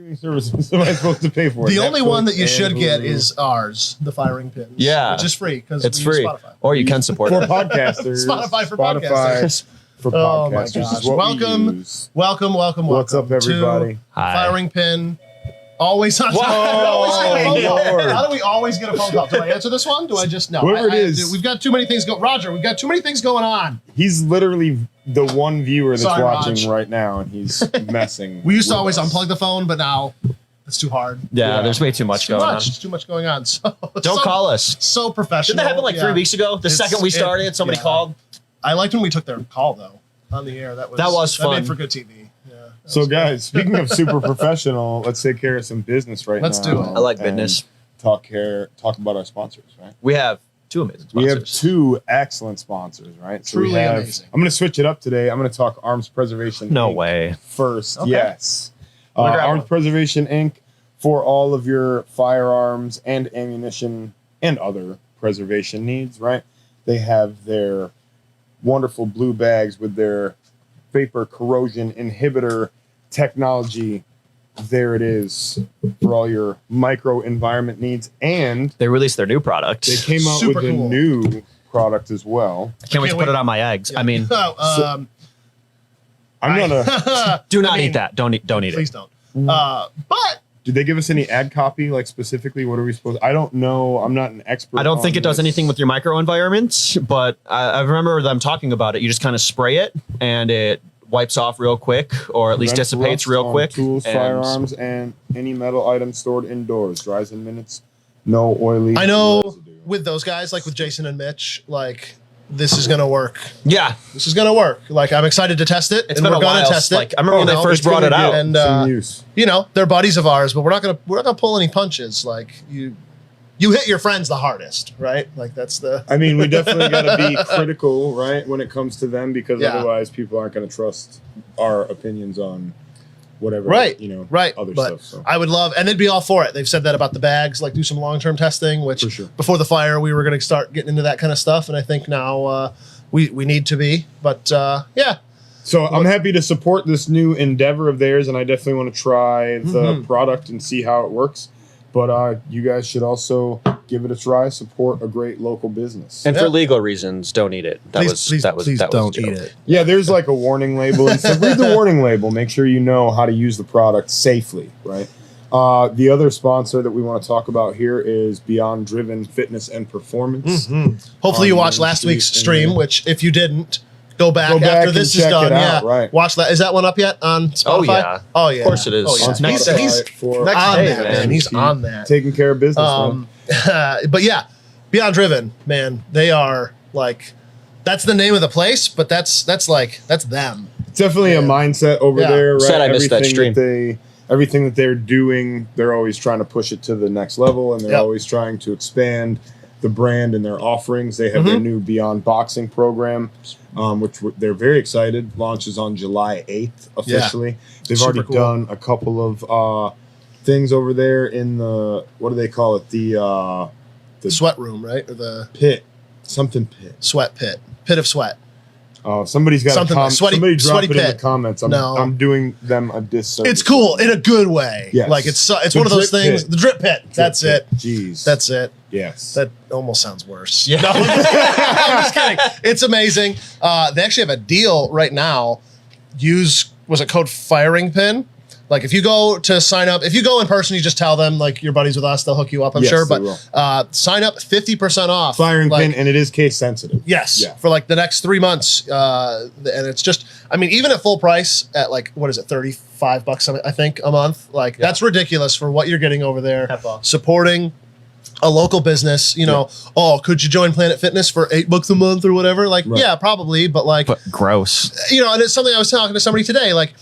streaming services am I supposed to pay for? The only one that you should get is ours, the firing pins. Yeah. Which is free because It's free. Spotify. Or you can support for it. podcasters. Spotify for podcasters. For Oh my podcasters gosh. is what Welcome. we use. Welcome. What's up, everybody? To Hi. Firing Pin. Always on Whoa, Lord. How do we always get a phone call? Do I answer this one? Do I just no? Whoever it is. We've got too many things going. Roger, we've got too many things going on. He's literally the one viewer that's Sorry, watching Raj. right now, and he's messing. We used to with always us. unplug the phone, but now it's too hard. Yeah, Yeah. there's way too much It's too going much. on. It's too much going on. So Don't call us. So professional. Didn't that happen like 3 Yeah. weeks ago? The second we started, somebody called. I liked when we took their call though on the air. That was fun. That made for good TV. Yeah. that So, was good. guys, speaking of super professional, let's take care of some business right Let's now. do it. I like and business. Talk about our sponsors, right? We have two amazing We have sponsors. two excellent sponsors, right? So we Truly have, amazing. I'm going to switch it up today. I'm going to talk Arms Preservation No Inc. way. first. Okay. Yes. Wanna grab Arms one? Preservation Inc. for all of your firearms and ammunition and other preservation needs, right? They have their wonderful blue bags with their vapor corrosion inhibitor technology. There it is for all your micro environment needs. And They released their new product. they came out Super with a cool. new product as well. I can't wait to put it on my eggs. Yeah. I mean, I'm gonna. do not I mean, eat that. Don't eat Please it. don't. But Did they give us any ad copy, like specifically? What are we supposed? I don't know. I'm not an expert. I don't think on it does this. anything with your microenvironments, but I remember them talking about it. You just kind of spray it and it wipes off real quick, or at least Prevents dissipates rust real on quick. Tools, and- firearms, and any metal items stored indoors. Dries in minutes. No oily. I know residue. with those guys, like with Jason and Mitch, like this is gonna work. Yeah, This is gonna work. Like I'm excited to test it. it's and been we're a gonna while. test it. Like I remember when You they know, first It's brought gonna it out. get And, some use. you know, they're buddies of ours, but we're not gonna pull any punches. Like you hit your friends the hardest, right? Like that's the I mean, we definitely got to be critical, right, when it comes to them, because Yeah. otherwise people aren't going to trust our opinions on whatever, right, you know, right. other But stuff. So. I would love, and they'd be all for it. They've said that about the bags, like do some long-term testing. Which For sure. before the fire, we were going to start getting into that kind of stuff, and I think now we need to be. But yeah, So I'm happy to support this new endeavor of theirs, and I definitely want to try the product and see how it works. But you guys should also give it a try. Support a great local business. And Yeah. for legal reasons, don't eat it. That was please that was a don't joke. eat it. Yeah, there's like a warning label. And so read the warning label. Make sure you know how to use the product safely, right? The other sponsor that we want to talk about here is Beyond Driven Fitness and Performance. Hopefully, you On watched Main last week's Street stream. in- Which, if you didn't, go back Go back after and this is check done. it out, Yeah, right. watch that. Is that one up yet on Spotify? Oh, yeah. Oh yeah. Of course it is. Oh, yeah. On He's Spotify for next on day, that, man. man. He's on that. taking care of business. man. But yeah, Beyond Driven, man, they are like, that's the name of the place, but that's them. It's definitely a mindset over Yeah. there, right? Sad I missed that stream. Everything that they're doing, they're always trying to push it to the next level, and they're Yep. always trying to expand the brand and their offerings. They have their new Beyond Boxing program, which they're very excited. Launches on July 8th officially. They've Super already cool. done a couple of things over there in the, what do they call it? The Sweat room, right? Or the pit, something pit. sweat pit of sweat. Somebody's got Something a like sweaty- somebody drop sweaty it in the pit. comments. No. I'm doing them a disservice. It's cool in a good way. Yes. Like it's The one of those drip things. pit. The drip pit. That's Drip it. pit. Jeez. That's it. yes. That almost sounds worse. Yeah. No, I'm just kidding. It's amazing. They actually have a deal right now. Was it code Firing Pin? Like if you go to sign up, if you go in person, you just tell them like you're buddies with us, they'll hook you up, I'm Yes, sure. they But sign up 50% off. Firing like, pin, and it is case sensitive. Yes, Yeah. for like the next 3 months, and it's just, I mean, even at full price, at like what is it, $35 I think a month? Like that's ridiculous for what you're getting over there. $10. Supporting a local business, you know. Oh, could you join Planet Fitness for $8 a month or whatever? Like, Right. yeah, probably, but like, But gross. you know, and it's something I was talking to somebody today. Like,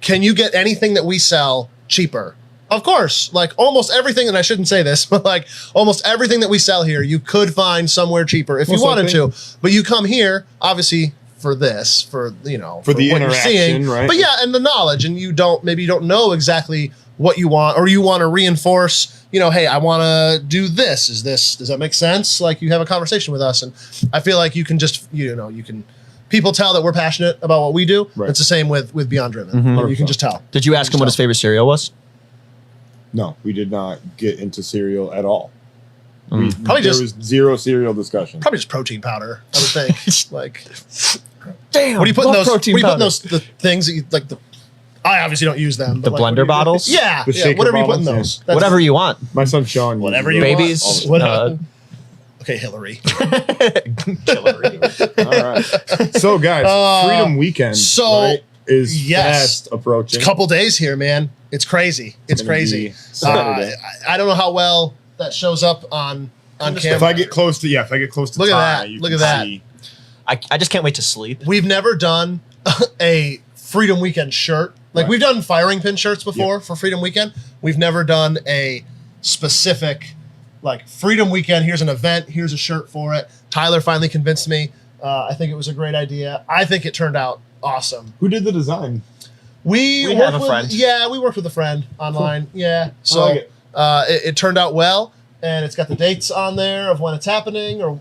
can you get anything that we sell cheaper? Of course, like almost everything, and I shouldn't say this, but like almost everything that we sell here, you could find somewhere cheaper if you Most wanted likely. to. But you come here, obviously, for this, for you know, For the what you're interaction, seeing. right? But yeah, and the knowledge, and you don't know exactly what you want, or you want to reinforce, you know, hey, I want to do this. Does that make sense? Like you have a conversation with us, and I feel like you can just, you know, you can. People tell that we're passionate about what we do. Right. It's the same with Beyond Driven. Mhm. You can just tell. Did you ask him what his favorite cereal was? No, we did not get into cereal at all. Probably there just- was zero cereal discussion. Probably just protein powder, I would think. Like, Damn. what do you put in love those? What protein do you put in powder. those the things that you like? I obviously don't use them. The but, like, what blender do you do? bottles? Yeah, The yeah. shaker Whatever you put in bottles, those. That's- Whatever you want. My son Sean. Whatever uses you Babies. those all the What- Uh, Okay, Hillary. Hillary. time. All right. So guys, Freedom Weekend is yes. fast approaching. It's a couple days here, man. It's crazy. It's gonna crazy. be Saturday. I don't know how well that shows up on camera. If I get close to Look at Ty, that. you Look can at that. see- I just can't wait to sleep. We've never done a Freedom Weekend shirt. Like Right. we've done firing pin shirts before for Freedom Weekend. We've never done a specific like Freedom Weekend. Here's an event. Here's a shirt for it. Tyler finally convinced me. I think it was a great idea. I think it turned out awesome. Who did the design? We have worked a with, friend. Yeah, we worked with a friend online. Yeah, so like it. it turned out well, and it's got the dates on there of when it's happening, or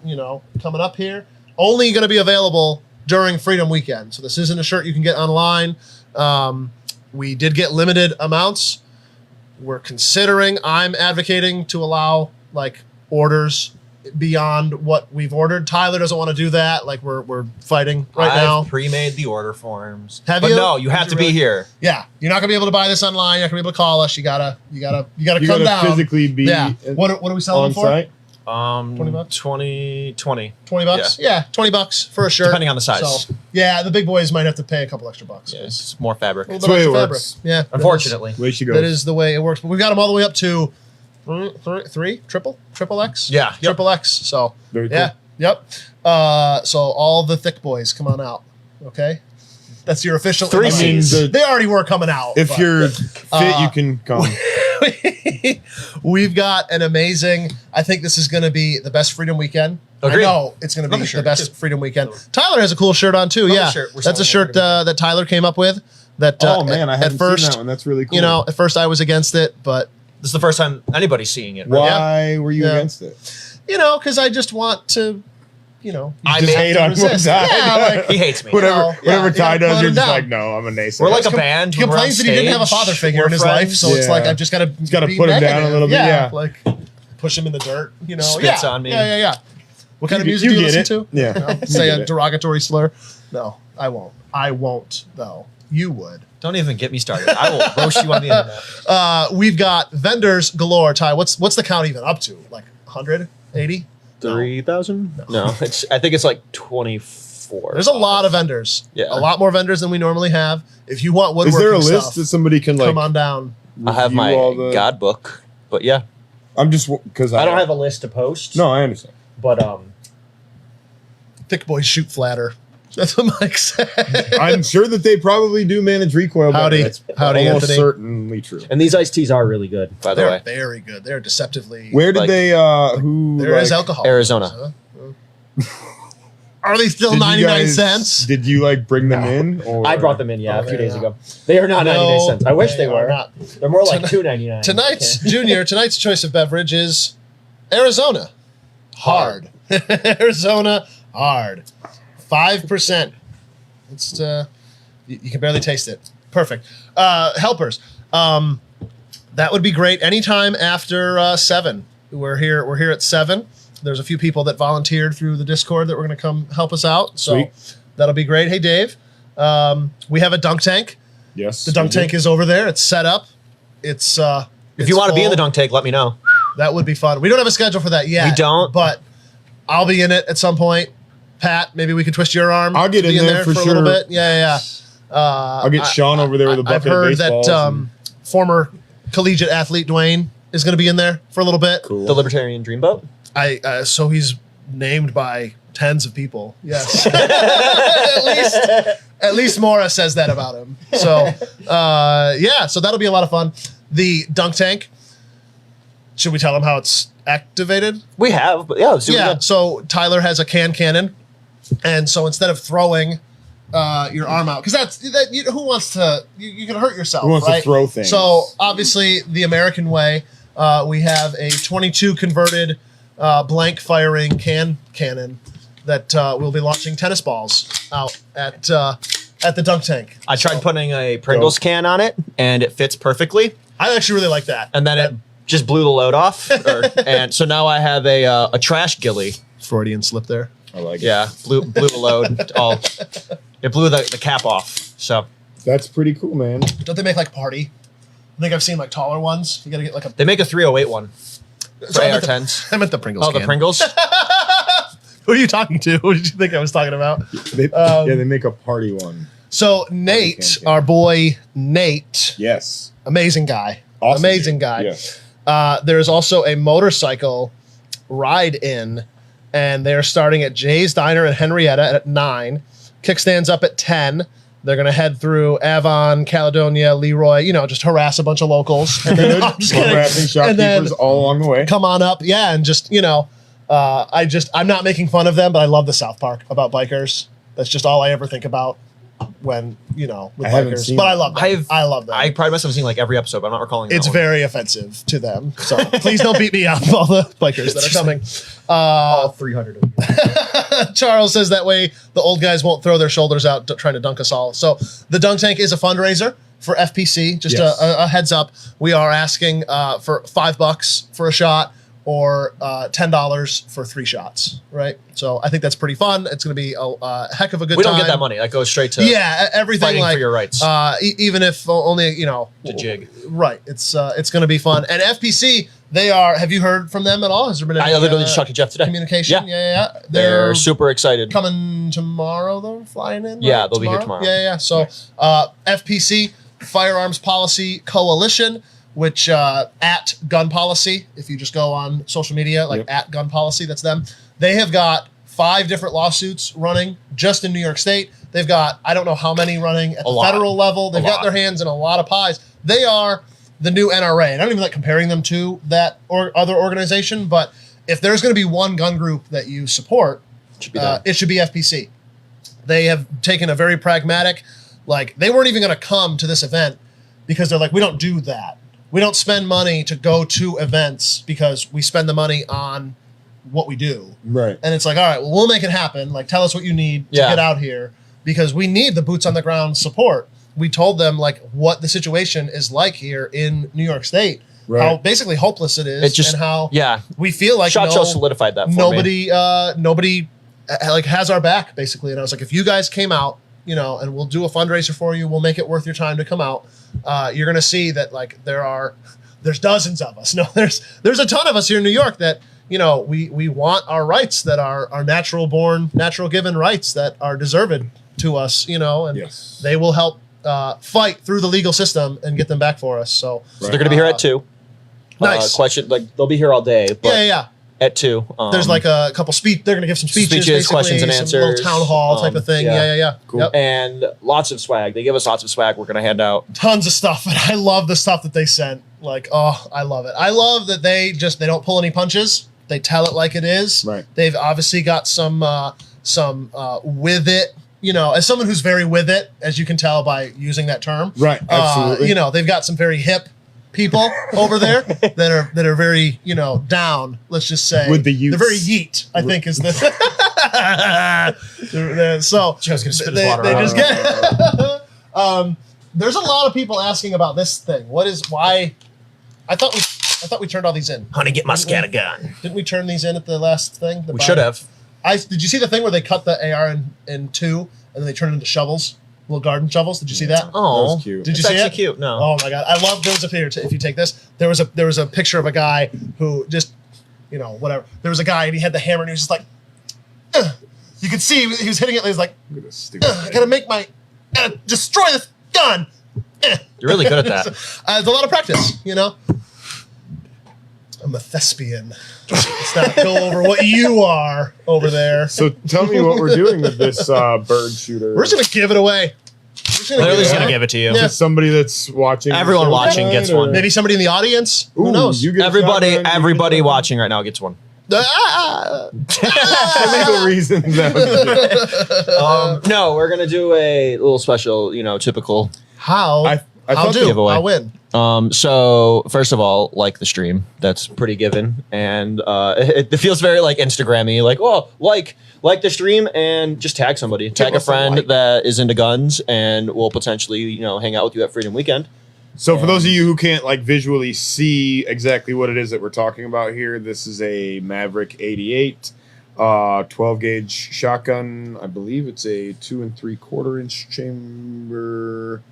coming up here. Only going to be available during Freedom Weekend. So this isn't a shirt you can get online. We did get limited amounts. We're considering. I'm advocating to allow like orders beyond what we've ordered. Tyler doesn't want to do that. Like we're fighting right now. I've pre-made the order forms. Have but you? no, you have Did to you be really? here. Yeah, you're not gonna be able to buy this online. You're not gonna be able to call us. You gotta You come gotta down. physically be Yeah. What are we selling on them for? site. 20 bucks? 20. $20? Yeah, $20 for a shirt. Depending on the size. So, yeah, the big boys might have to pay a couple extra bucks. Yeah, it's more fabric. A little That's the way bit it extra fabric. works. Yeah. Unfortunately. Way she goes. That is the way it works. But we've got them all the way up to triple X? Yeah. Yep. Triple X. So, Very cool. yeah. Yep. So all the thick boys, come on out. Okay? That's your official Three invite. I mean, Cs. They already were coming out. if but- you're fit, you can come. We've got an amazing. I think this is going to be the best Freedom Weekend. Agreed. I know it's going to Love be the shirt, the best too. Freedom Weekend. Tyler has a cool shirt on too. Love the Yeah, shirt. We're that's a selling shirt it pretty that Tyler came up with. That Oh man, I at haven't first, seen that one. That's really cool. at first I was against it, but This is the first time anybody's seeing it. Right? why were you Yeah. against it? because I just want to, I just made hate to on one resist. side. Yeah, like, He hates me. Whatever, know, yeah, whatever you Ty gotta does, put you're him just down. like, no, I'm a naysayer. We're like a Com- band. he when we're on complains that he didn't have a stage, father figure we're in his life, friends. so it's Yeah. like I've just got to gotta put him down a little bit, yeah. like push him in the dirt. Spits on me. Yeah. What kind of You- music you do you get listen it. to? Yeah. You know, say You a get it. derogatory slur? No, I won't. I won't though. You would. Don't even get me started. I will roast you on the internet. We've got vendors galore. Ty, what's the count even up to? Like 180? 3,000? No, I think it's like 24. There's a lot of vendors. Yeah. A lot more vendors than we normally have. If you want Is woodworking there a list stuff, that somebody can like? come on down. I have review my all the- God book, but yeah. I'm just because I don't have a list to post. No, I understand. But Thick boys shoot flatter. That's what Mike said. I'm sure that they probably do manage recoil. better. Howdy. That's Howdy, almost Anthony. certainly true. and these iced teas are really good. By the They're way, very good. They're deceptively. Where did Like- they? Who? There is like, alcohol. Arizona. Huh? Are they still did you 99 guys- cents? Did you like bring them in? Or? I brought them in, a Okay, few days yeah. ago. They are not 99 cents. I wish they are were. not. They're more like Tonight- $2.99. Tonight's choice of beverage is Arizona. Hard. Arizona hard. 5%. It's you can barely taste it. Perfect. Helpers. That would be great. Anytime after 7. We're here at 7. There's a few people that volunteered through the Discord that were going to come help us out. So Sweet. that'll be great. Hey Dave. We have a dunk tank. Yes. The dunk tank is over there. It's set up. It's if you want to be in the dunk tank, let me know. that would be fun. We don't have a schedule for that yet. We don't? but I'll be in it at some point. Pat, maybe we can twist your arm. I'll get to be in there for a little sure. bit. Yeah. I'll get Sean over there with a I've bucket of heard baseballs. that and- former collegiate athlete Dwayne is going to be in there for a little bit. cool. The Libertarian Dreamboat. So he's named by tens of people. Yes, at least Mora says that about him. So so that'll be a lot of fun. The dunk tank. Should we tell him how it's activated? We have, but yeah, let's do it Yeah. again. So Tyler has a cannon, and so instead of throwing your arm out, because who wants to? You can hurt yourself. Who wants right? to throw things? So obviously, the American way, we have a 22 converted blank firing cannon that we'll be launching tennis balls out at the dunk tank. I tried putting a Pringles can on it, and it fits perfectly. I actually really like that. And then it just blew the load off. And so now I have a trash ghillie. Freudian slip there. I like it. Yeah, blew the load. It blew the cap off. So That's pretty cool, man. Don't they make like party? I think I've seen like taller ones. You gotta get like a. they make a 308 one for Sorry, AR-10s. I meant the Pringles. Oh, the can. Pringles? Who are you talking to? Who did you think I was talking about? Yeah, they make a party one. So Nate, Can't. our boy Nate, Yes. amazing guy, Awesome, amazing dude. guy. Yes. There is also a motorcycle ride-in, and they are starting at Jay's Diner in Henrietta at 9. Kickstands up at 10. They're gonna head through Avon, Caledonia, Leroy. Just harass a bunch of locals. And then, Good. no, I'm just kidding. Harassing And then shopkeepers all along the way. come on up, yeah, and just I'm not making fun of them, but I love the South Park about bikers. That's just all I ever think about when with I haven't bikers. seen But I it. love them. I love them. I pride myself on seeing like every episode, but I'm not recalling that It's one. very offensive to them. So please don't beat me up, all the bikers that are coming. All 300 of you. Charles says that way the old guys won't throw their shoulders out trying to dunk us all. So the dunk tank is a fundraiser for FPC. Just Yes. a heads up. We are asking for $5 for a shot or $10 for 3 shots. Right. So I think that's pretty fun. It's going to be a heck of a good We time. don't get that money. That goes straight to Everything fighting like for your rights. even if only to jig. Right. It's going to be fun. And FPC, they are. Have you heard from them at all? Has there been any I literally just talked to Jeff today. communication? Yeah. Yeah. They're super excited. coming tomorrow though, flying in. Yeah, right? they'll be here tomorrow. Yeah. So FPC, Firearms Policy Coalition, which at Gun Policy, if you just go on social media, like Yep. at Gun Policy, that's them. They have got 5 different lawsuits running just in New York State. They've got, I don't know how many running at the lot. federal level. They've got lot. their hands in a lot of pies. They are the new NRA. And I don't even like comparing them to that or other organization, but if there's going to be one gun group that you support, Should be that. it should be FPC. They have taken a very pragmatic, like they weren't even going to come to this event because they're like, we don't do that. We don't spend money to go to events because we spend the money on what we do. Right. And it's like, all right, well, we'll make it happen. Like, tell us what you need to Yeah. get out here because we need the boots on the ground support. We told them like what the situation is like here in New York State, Right. how basically hopeless it is, It just and how yeah. we feel like Shot Show solidified that for me. nobody like has our back basically. And I was like, if you guys came out, and we'll do a fundraiser for you, we'll make it worth your time to come out. You're gonna see that like there's dozens of us. No, there's a ton of us here in New York that we want our rights that are our natural born, natural given rights that are deserved to us. And Yes. they will help fight through the legal system and get them back for us. So So they're going to be here at 2. nice. Question, like they'll be here all day, but yeah. at 2. There's like a couple they're going to give some speeches, basically, questions and some answers, little town hall type of thing. yeah. Yeah. Cool. Yep. and lots of swag. They give us lots of swag. We're going to hand out. Tons of stuff, and I love the stuff that they sent. Like, oh, I love it. I love that they don't pull any punches. They tell it like it is. Right. They've obviously got some with it. As someone who's very with it, as you can tell by using that term. Right. Absolutely. They've got some very hip people over there that are very down. Let's just say With the youths. They're very yeet. I think is the so Joe's gonna spit his they, water they out. just get. There's a lot of people asking about this thing. Why? I thought we turned all these in. Honey, get my scatter gun. Didn't we turn these in at the last thing? We should have. Did you see the thing where they cut the AR in 2 and then they turned it into shovels, little garden shovels? Did you see that? Oh, That was cute. Did you it's see actually it? cute. No. Oh my god, I love those up here. If you take this, there was a picture of a guy who just, whatever. There was a guy and he had the hammer and he was just like, "Ugh." You could see he was hitting it. And he was like, Look at this stupid "Ugh, I thing. gotta destroy this gun. You're really good at that. It's a lot of practice, I'm a thespian. Let's not go over what you are over there. So tell me what we're doing with this bird shooter. We're just gonna give it away. We're just Literally just it going to away. give it to you. Yeah. To somebody that's watching. the Everyone show watching tonight, gets one. or- Maybe somebody in the audience. Who Ooh, knows? you get a Everybody shotgun, you everybody get a- watching right now gets one. Ah! For legal reasons. that was it. No, we're going to do a little special, typical. How? I I'll thought do. giveaway. I'll win. So first of all, like the stream, that's pretty given, and it feels very like Instagrammy, like like the stream and just tag somebody, tag a us a friend like. that is into guns, and we'll potentially hang out with you at Freedom Weekend. So for those of you who can't like visually see exactly what it is that we're talking about here, this is a Maverick 88, 12 gauge shotgun. I believe it's a 2 3/4 inch chamber,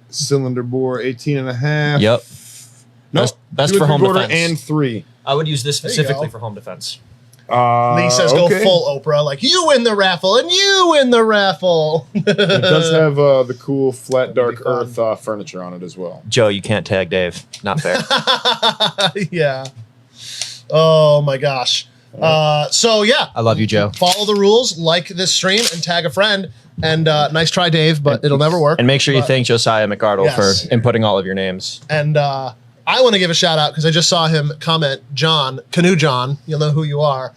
cylinder bore, 18 and a half. Yep. No, Best 2 for home 3/4 defense. and 3. I would use this There you specifically go. for home defense. Lee says go okay. full Oprah, like you win the raffle and you win the raffle. It does have the cool flat That'd be dark fun. earth furniture on it as well. Joe, you can't tag Dave. Not fair. Yeah. Oh my gosh. So yeah, I love you, Joe. follow the rules, like this stream, and tag a friend. And nice try, Dave, but it'll never work. And make sure you But- thank Josiah McArdle Yes. for inputting all of your names. And I want to give a shout out because I just saw him comment, John, Canoe John, you'll know who you are,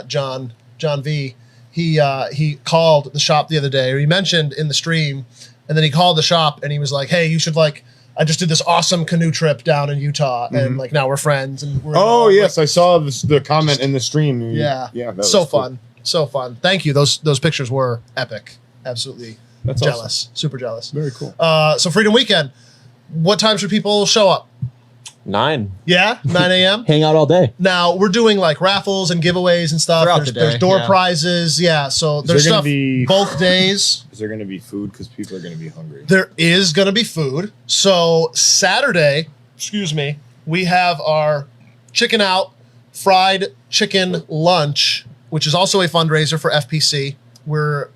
John V. He called the shop the other day, or he mentioned in the stream, and then he called the shop and he was like, hey, you should like, I just did this awesome canoe trip down in Utah, and like now we're friends. And we're Oh like, yes, I saw the comment in the stream. yeah, yeah, that so was cool. fun, so fun. Thank you. Those pictures were epic. Absolutely That's jealous, super jealous. Very cool. So Freedom Weekend, what time should people show up? 9. Yeah, 9 a.m. Hang out all day. Now we're doing like raffles and giveaways and stuff. Throughout There's, the day, there's door yeah. prizes. Yeah, so there's there gonna stuff be- both days. Is there going to be food? Because people are going to be hungry. There is going to be food. So Saturday, we have our chicken out fried chicken lunch, which is also a fundraiser for FPC. We're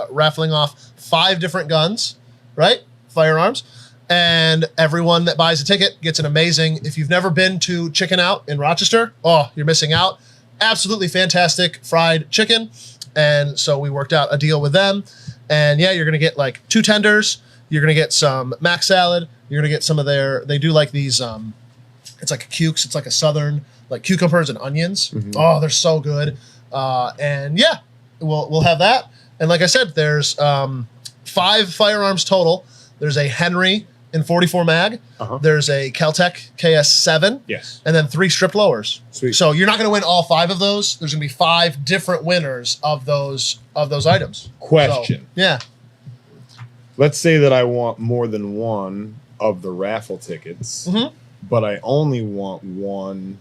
raffling off 5 different guns, right? Firearms. And everyone that buys a ticket gets an amazing, if you've never been to Chicken Out in Rochester, oh, you're missing out. Absolutely fantastic fried chicken. And so we worked out a deal with them. And yeah, you're going to get like 2 tenders. You're going to get some mac salad. You're going to get some of they do like these, it's like a cukes. It's like a southern, like cucumbers and onions. Oh, they're so good. And yeah, we'll have that. And like I said, there's 5 firearms total. There's a Henry in 44 mag. There's a Caltech KS7. Yes. And then 3 stripped lowers. Sweet. So you're not going to win all 5 of those. There's going to be 5 different winners of those items. Question. So, yeah. Let's say that I want more than one of the raffle tickets, but I only want one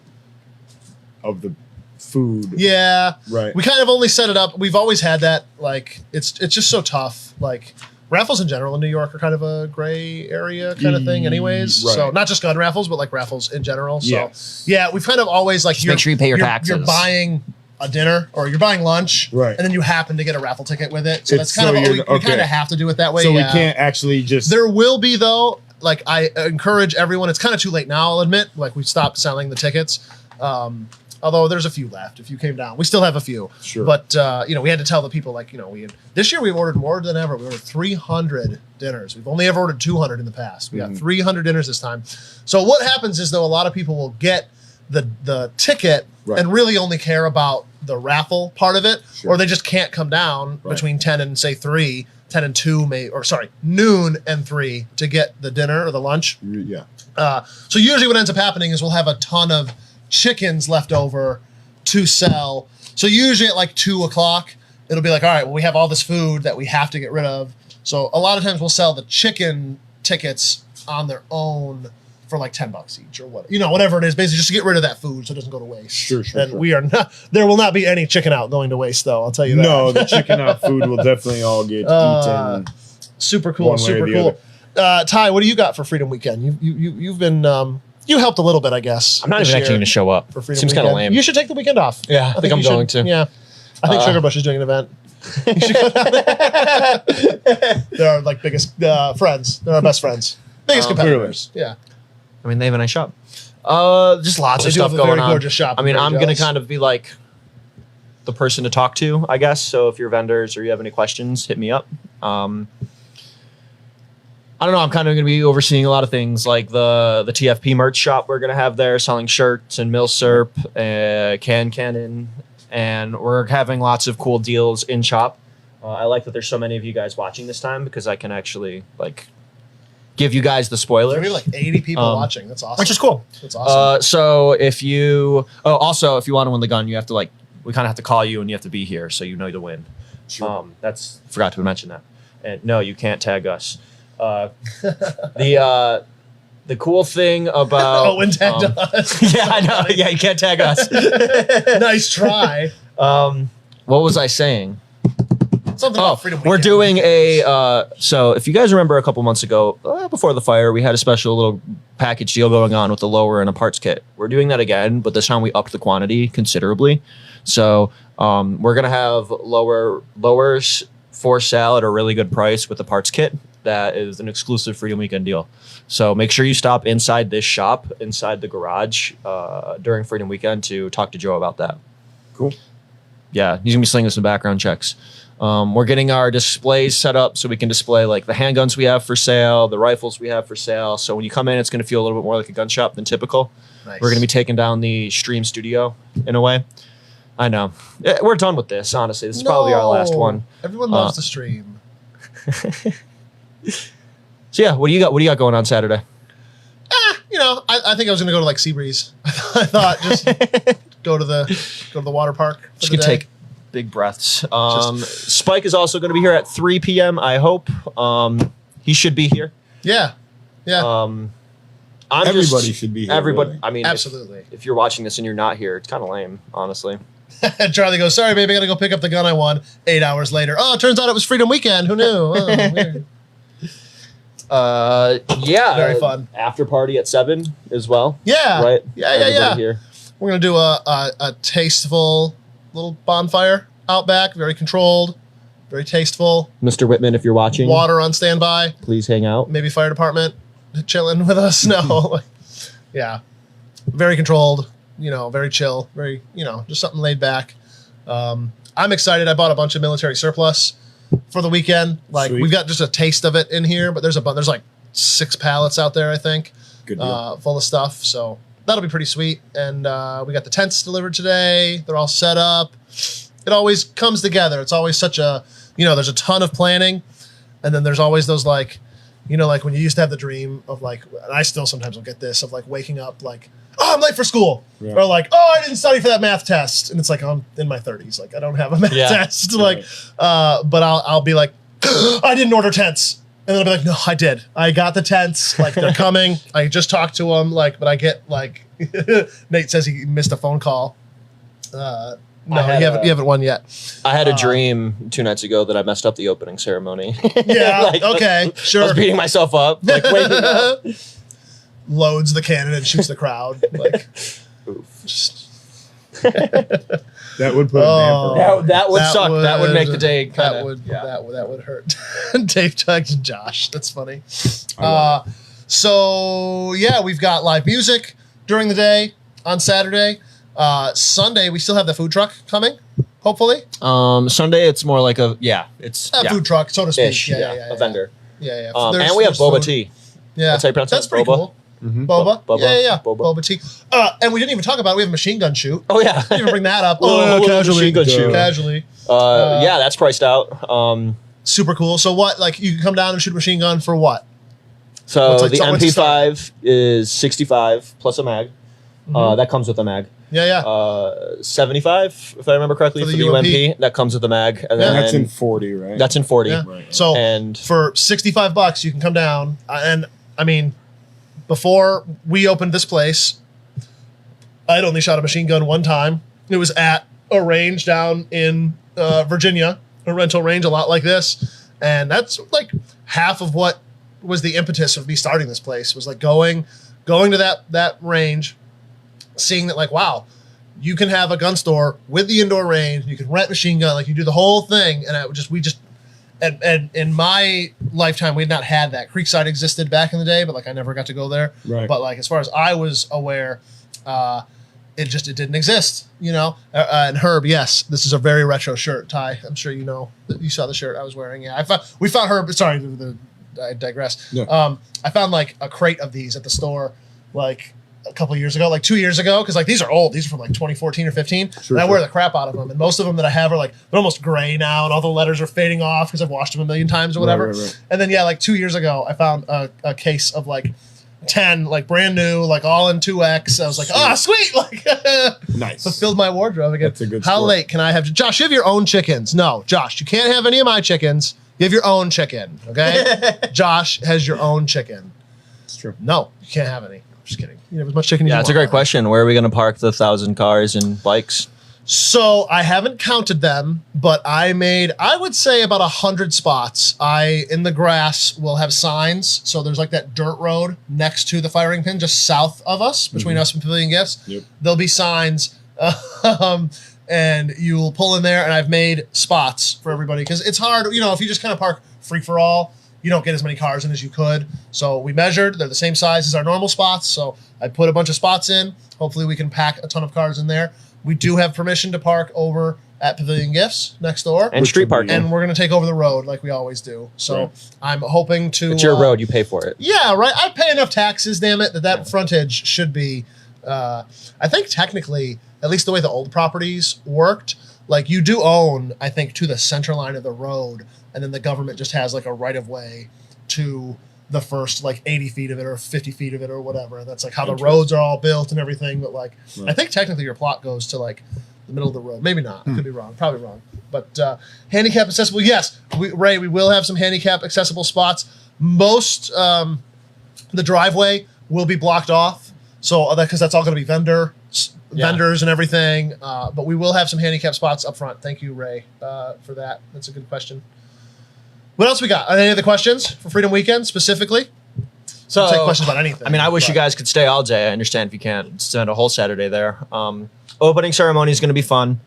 of the food. Yeah. Right. We kind of only set it up. We've always had that. Like, it's just so tough. Like, raffles in general in New York are kind of a gray area kind of thing anyways. Right. So not just gun raffles, but like raffles in general. So Yes. yeah, we've kind of always like, make sure you pay your you're taxes. buying a dinner or you're buying lunch, Right. and then you happen to get a raffle ticket with it. So It's that's kind so of, you're- we kind of have to do it that way. So yeah. we can't actually just. There will be though, like I encourage everyone, it's kind of too late now, I'll admit, like we stopped selling the tickets. Although there's a few left. If you came down, we still have a few. Sure. But we had to tell the people this year we've ordered more than ever. We ordered 300 dinners. We've only ever ordered 200 in the past. We got 300 dinners this time. So what happens is though, a lot of people will get the ticket Right. and really only care about the raffle part of it, Sure. or they just can't come down Right. between 10 and say 3, 10 and 2 noon and 3 to get the dinner or the lunch. Yeah. So usually what ends up happening is we'll have a ton of chickens left over to sell. So usually at like 2 o'clock, it'll be like, all right, well, we have all this food that we have to get rid of. So a lot of times we'll sell the chicken tickets on their own for like $10 each or whatever it is, basically just to get rid of that food so it doesn't go to waste. Sure. And we are not, there will not be any chicken out going to waste though. I'll tell you that. No, the chicken out food will definitely all get eaten. Super cool. One way or Super the cool. Ty, what do you got for Freedom Weekend? You've been, you helped a little bit, I guess. I'm not this even actually year going to show up. for Freedom Seems kind of Weekend. lame. You should take the weekend off. Yeah, I think I'm you should. going to. Yeah. I think Sugar Bush is doing an event. You should go down there. They're our like biggest friends. They're our best friends. Biggest competitors. Yeah. I mean, they have a nice shop. Just lots They of do stuff have a going very on. gorgeous shop. I mean, I'm I'm very going to jealous. kind of be like the person to talk to, I guess. So if you're vendors or you have any questions, hit me up. I don't know. I'm kind of going to be overseeing a lot of things like the TFP merch shop we're going to have there, selling shirts and milsurp, cannon, and we're having lots of cool deals in shop. I like that there's so many of you guys watching this time because I can actually like give you guys the spoilers. There'll be like 80 people watching. That's awesome. Which is cool. That's awesome. So if you, also if you want to win the gun, you have to we kind of have to call you and you have to be here so you know to win. Sure. Forgot to mention that. And no, you can't tag us. The cool thing about Oh, and tagged us. yeah, I know. Yeah, you can't tag us. Nice try. What was I saying? Something about Freedom We're Weekend. doing a so if you guys remember a couple months ago, before the fire, we had a special little package deal going on with the lower and a parts kit. We're doing that again, but this time we upped the quantity considerably. So we're gonna have lowers for sale at a really good price with the parts kit. That is an exclusive Freedom Weekend deal. So make sure you stop inside this shop, inside the garage, during Freedom Weekend to talk to Joe about that. Cool. Yeah, he's gonna be slinging some background checks. We're getting our displays set up so we can display like the handguns we have for sale, the rifles we have for sale. So when you come in, it's going to feel a little bit more like a gun shop than typical. Nice. We're going to be taking down the stream studio in a way. I know. We're done with this, honestly. This is probably our last one. Everyone loves the stream. So yeah, what do you got? What do you got going on Saturday? I think I was gonna go to like Seabreeze. I thought just go to the water park. For Just the gonna day. take big breaths. Spike is also going to be here at 3 p.m. I hope. He should be here. Yeah. Everybody should be here. Everybody. really. I mean, Absolutely. If you're watching this and you're not here, it's kind of lame, honestly. Charlie goes, sorry, baby, I gotta go pick up the gun I won 8 hours later. Oh, it turns out it was Freedom Weekend. Who knew? Oh, weird. Yeah. Very fun. After party at 7 as well. Yeah. Right. Yeah. Everybody Here. We're gonna do a tasteful little bonfire out back, very controlled, very tasteful. Mr. Whitman, if you're watching, Water on standby. please hang out. Maybe fire department chilling with us. No. Yeah. Very controlled, very chill, very, just something laid back. I'm excited. I bought a bunch of military surplus for the weekend. Like Sweet. we've got just a taste of it in here, but there's like 6 pallets out there, I think, Good deal. full of stuff. So that'll be pretty sweet. And we got the tents delivered today. They're all set up. It always comes together. It's always such a, there's a ton of planning. And then there's always those like when you used to have the dream of like, and I still sometimes will get this of like waking up like, oh, I'm late for school. Yeah. Or like, oh, I didn't study for that math test. And it's like, I'm in my 30s. Like, I don't have a math Yeah. test. Like, but I'll be like, I didn't order tents. And then I'll be like, no, I did. I got the tents. Like, they're coming. I just talked to them. Like, but I get like, Nate says he missed a phone call. No, had you haven't won yet. I had a dream 2 nights ago that I messed up the opening ceremony. Yeah. Like, Okay. I Sure. was beating myself up. Like, waking up. Loads the cannon and shoots the crowd. Like, Oof. just, That would put Oh. a damper on it. That would suck. That would make the day That kind of. would Yeah. that would hurt. Dave tugs Josh. That's funny. I love So yeah, we've got live music during the day on Saturday. Sunday we still have the food truck coming. Hopefully, Sunday it's more like it's a food truck, so to speak. ish. Yeah, A vendor. Yeah. And There's- we have there's boba food. tea. Yeah, That's how you pronounce that's it, pretty boba? cool. Mhm. Boba. Boba. Yeah. Boba. Boba tea. And we didn't even talk about it. We have a machine gun shoot. Oh yeah. Didn't even bring that up. Little Casually. machine gun shoot. Casually. Yeah, that's priced out. Super cool. So what? Like you can come down and shoot a machine gun for what? So What's it- the so what's it start? MP5 is 65 plus a mag. That comes with a mag. Yeah. 75, if I remember correctly, For for the the UMP. UMP. That comes with the mag. And Yeah. then That's in 40, right? That's in 40. Yeah. Right. So And for $65 you can come down and I mean before we opened this place I'd only shot a machine gun one time. It was at a range down in Virginia, a rental range a lot like this, and that's like half of what was the impetus of me starting this place was like going to that range, seeing that like wow, you can have a gun store with the indoor range, you can rent machine gun, like you do the whole thing, and we just and in my lifetime we had not had that. Creekside existed back in the day, but like I never got to go there. Right. But like as far as I was aware, it didn't exist, And Herb, yes, this is a very retro shirt. Ty, I'm sure you know that you saw the shirt I was wearing. Yeah, we found Herb. Sorry, I digress. Yeah. I found like a crate of these at the store, like a couple years ago, like 2 years ago, because like these are old. These are from like 2014 or 15. Sure, and I sure. wear the crap out of them, and most of them that I have are like they're almost gray now, and all the letters are fading off because I've washed them a million times or whatever. Right. And then like 2 years ago, I found a case of like 10, like brand new, like all in 2X. I was like, sweet, like Nice. fulfilled my wardrobe again. That's a good How score. late can I have? Josh, you have your own chickens. No, Josh, you can't have any of my chickens. You have your own chicken, okay? Josh has your own chicken. It's true. No, you can't have any. I'm just kidding. You have as much chicken as you Yeah, want. it's a great question. Where are we going to park the 1,000 cars and bikes? So I haven't counted them, but I would say about 100 spots. In the grass will have signs. So there's like that dirt road next to the firing pin, just south of us, between us and Pavilion Gifts. Yep. There'll be signs, and you'll pull in there. And I've made spots for everybody because it's hard. You know, if you just kind of park free for all, you don't get as many cars in as you could. So we measured; they're the same size as our normal spots. So I put a bunch of spots in. Hopefully, we can pack a ton of cars in there. We do have permission to park over at Pavilion Gifts next door. And street parking. And we're going to take over the road like we always do. So Right. I'm hoping to... It's your road. You pay for it. Yeah, right. I pay enough taxes, damn it, that frontage should be... I think technically, at least the way the old properties worked, like you do own, I think, to the center line of the road, and then the government just has like a right-of-way to the first like 80 feet of it or 50 feet of it or whatever. That's like how the roads are all built and everything. But like, I think technically your plot goes to like the middle of the road. Maybe not. I could be wrong. Probably wrong. But handicap accessible. Yes, Ray, we will have some handicap accessible spots. Most the driveway will be blocked off. So because that's all going to be vendors and everything. But we will have some handicap spots up front. Thank you, Ray, for that. That's a good question. What else we got? Any other questions for Freedom Weekend specifically? So We'll take questions about anything. I mean, I wish you but- guys could stay all day. I understand if you can't spend a whole Saturday there. Opening ceremony is going to be fun.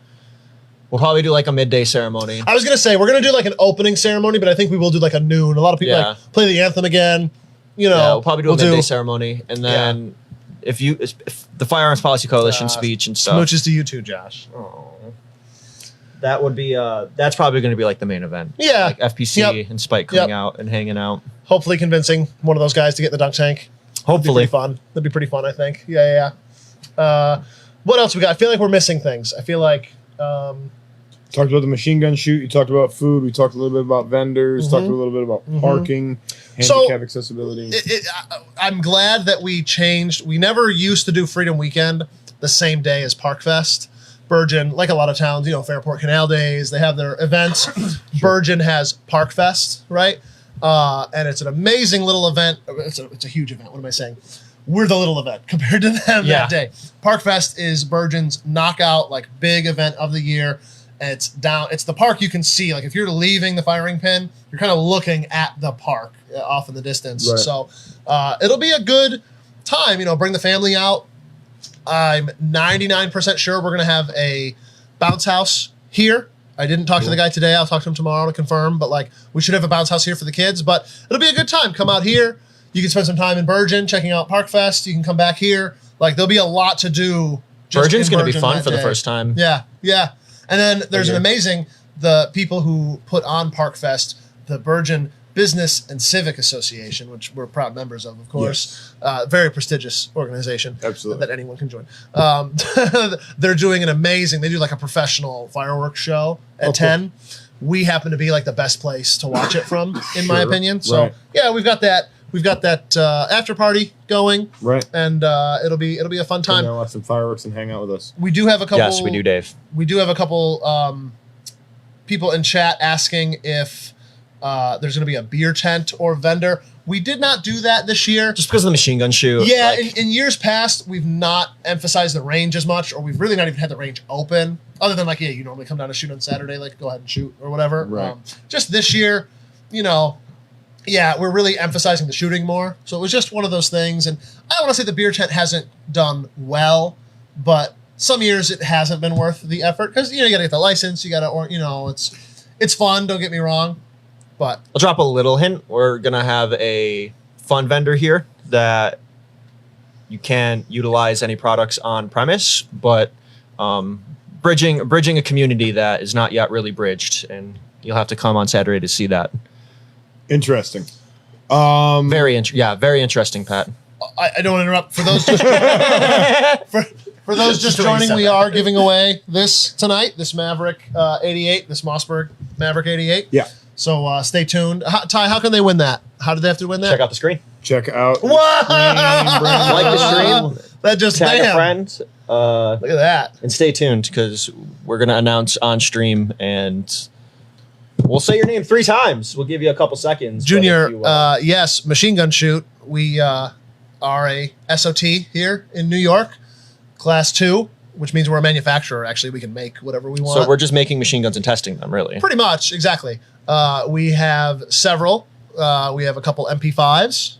We'll probably do like a midday ceremony. I was gonna say we're gonna do like an opening ceremony, but I think we will do like a noon. A lot of people Yeah. like play the anthem again. You know, Yeah, we'll probably do a midday ceremony, and then if the Firearms Policy Coalition speech and stuff. smooches to you too, Josh. That would be that's probably going to be like the main event. Yeah. Like FPC Yep. and Spike coming out and hanging out. Hopefully convincing one of those guys to get in the dunk tank. Hopefully. That'd be pretty fun. I think. Yeah. What else we got? I feel like we're missing things. I feel like. Talked about the machine gun shoot. You talked about food. We talked a little bit about vendors. Talked a little bit about parking, So, handicap accessibility. I'm glad that we changed. We never used to do Freedom Weekend the same day as Park Fest. Bergen, like a lot of towns, you know, Fairport Canal Days, they have their events. Bergen has Park Fest, right? And it's an amazing little event. It's a huge event. What am I saying? We're the little event compared to them that day. Park Fest is Bergen's knockout, like big event of the year. And it's the park you can see. Like if you're leaving the firing pin, you're kind of looking at the park off in the distance. Right. So it'll be a good time, you know, bring the family out. I'm 99% sure we're going to have a bounce house here. I didn't talk to the guy today. I'll talk to him tomorrow to confirm. But like, we should have a bounce house here for the kids. But it'll be a good time. Come out here. You can spend some time in Bergen checking out Park Fest. You can come back here. Like, there'll be a lot to do. Bergen's going to be fun that for the day. first time. Yeah. And then there's an amazing, the people who put on Park Fest, the Bergen Business and Civic Association, which we're proud members of course. Very prestigious organization. Absolutely. That anyone can join. They're doing an amazing, they do like a professional fireworks show at 10. We happen to be like the best place to watch it from, in my opinion. So yeah, we've got that after party going. Right. And it'll be a fun Come time. down, watch some fireworks and hang out with us. We do have a couple. Yes, we do, Dave. We do have a couple people in chat asking if there's going to be a beer tent or vendor. We did not do that this year. Just because of the machine gun shoot. Yeah, like, in years past, we've not emphasized the range as much, or we've really not even had the range open. Other than like, yeah, you normally come down to shoot on Saturday, like go ahead and shoot or whatever. Right. Just this year, you know, yeah, we're really emphasizing the shooting more. So it was just one of those things. And I don't want to say the beer tent hasn't done well, but some years it hasn't been worth the effort because, you know, you got to get the license, you got to, or you know, it's fun. Don't get me wrong, but I'll drop a little hint. We're going to have a fun vendor here that you can utilize any products on premise, but bridging a community that is not yet really bridged. And you'll have to come on Saturday to see that. Interesting. Very interesting, Pat. I don't want to interrupt. For those just for those just joining, we are giving away this tonight, this Maverick 88, this Mossberg Maverick 88. Yeah. So stay tuned. Ty, how can they win that? How do they have to win that? Check out the screen. Check out. Whoa! Like the stream. That just Tag a damn. friend. Look at that. And stay tuned because we're going to announce on stream and We'll say your name 3 times. We'll give you a couple seconds. but Junior, if you, yes, machine gun shoot. We are a SOT here in New York, class 2, which means we're a manufacturer. Actually, we can make whatever we want. so we're just making machine guns and testing them, really. Pretty much, exactly. We have several. We have a couple MP5s,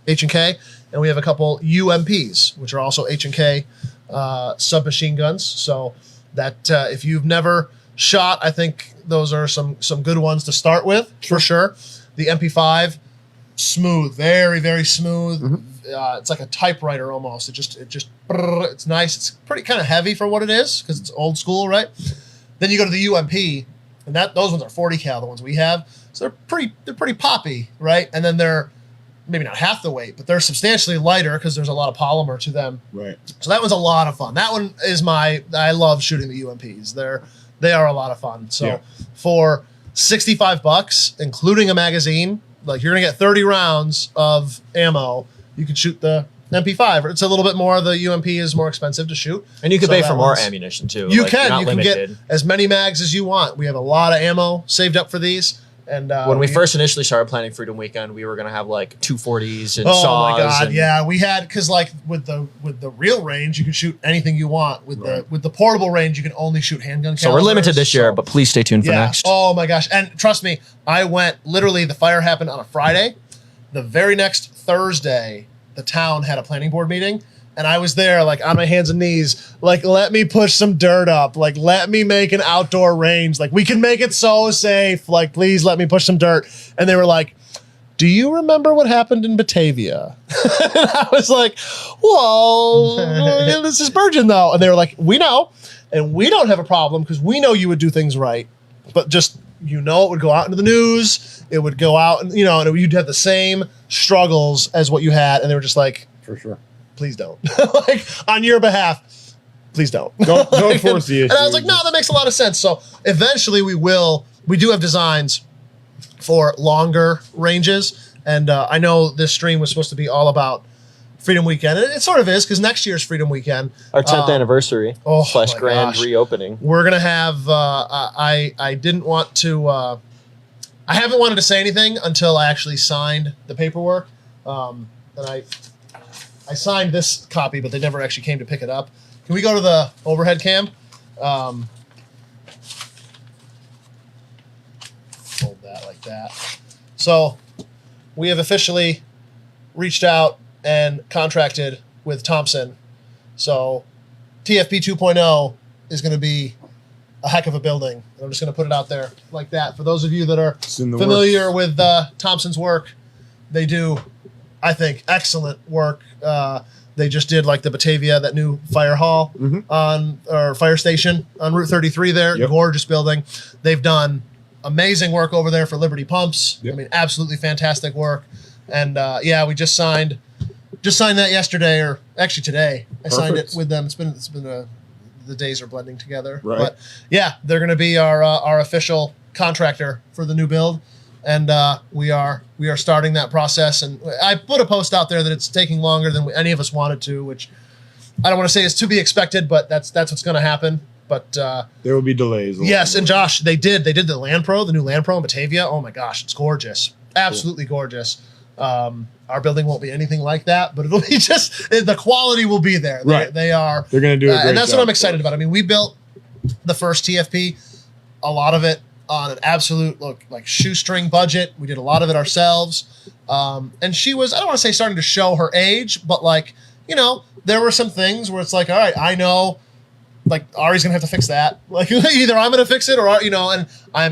H&K, and we have a couple UMPs, which are also H&K submachine guns. So that if you've never shot, I think those are some good ones to start with, for sure. The MP5, smooth, very, very smooth. It's like a typewriter almost. It's nice. It's pretty kind of heavy for what it is because it's old school, right? Then you go to the UMP, and those ones are 40 cal, the ones we have. So they're pretty poppy, right? And then they're maybe not half the weight, but they're substantially lighter because there's a lot of polymer to them. Right. So that one's a lot of fun. That one is I love shooting the UMPs. They are a lot of fun. So for $65, including a magazine, like you're gonna get 30 rounds of ammo. You can shoot the MP5. It's a little bit more. The UMP is more expensive to shoot. And you can So pay that for more one's- ammunition, too. You Like, you're can. not You can limited. get as many mags as you want. We have a lot of ammo saved up for these. And When we first initially started planning Freedom Weekend, we were going to have like 240s and oh saws. my god, and yeah, we had because like with the real range, you can shoot anything you want. With the portable range, you can only shoot handgun. So we're limited this year, so- but please stay tuned for yeah. next. Oh my gosh, and trust me, I went literally. The fire happened on a Friday. The very next Thursday, the town had a planning board meeting. And I was there, like, on my hands and knees, like, let me push some dirt up. Like, let me make an outdoor range. Like, we can make it so safe. Like, please let me push some dirt. And they were like, do you remember what happened in Batavia? And I was like, well, this is Virgin, though. And they were like, we know. And we don't have a problem because we know you would do things right. But just, it would go out into the news. It would go out, and, and you'd have the same struggles as what you had. And they were just like, For sure. please don't. Like, on your behalf, please don't. Don't force the issue. And I was like, no, that makes a lot of sense. So eventually we do have designs for longer ranges. And I know this stream was supposed to be all about Freedom Weekend. And it sort of is because next year's Freedom Weekend. Our 10th anniversary oh / my grand gosh. reopening. We're going to have, I didn't want to, I haven't wanted to say anything until I actually signed the paperwork. And I signed this copy, but they never actually came to pick it up. Can we go to the overhead cam? Hold that like that. So we have officially reached out and contracted with Thompson. So TFP 2.0 is going to be a heck of a building. And I'm just going to put it out there like that. For those of you that are It's in the familiar works. with Thompson's work, they do, I think, excellent work. They just did like the Batavia, that new fire hall or fire station on Route 33 there. Yep. Gorgeous building. They've done amazing work over there for Liberty Pumps. Yep. I mean, absolutely fantastic work. And we just signed that yesterday, or actually today. I signed it Perfect. with them. It's been the days are blending together. Right. But yeah, they're going to be our official contractor for the new build. And we are starting that process. And I put a post out there that it's taking longer than any of us wanted to, which I don't want to say is to be expected, but that's what's going to happen. But There will be delays. yes, and Josh, they did the Land Pro, the new Land Pro in Batavia. Oh my gosh, it's gorgeous, absolutely gorgeous. Our building won't be anything like that, but it'll be just the quality will be there. Right. They are. They're going to do a great and that's job what I'm for excited it. about. I mean, we built the first TFP, a lot of it on an absolute like shoestring budget. We did a lot of it ourselves. And she was, I don't want to say starting to show her age, but like, there were some things where it's like, all right, I know like Ari's gonna have to fix that. Like either I'm gonna fix it or, and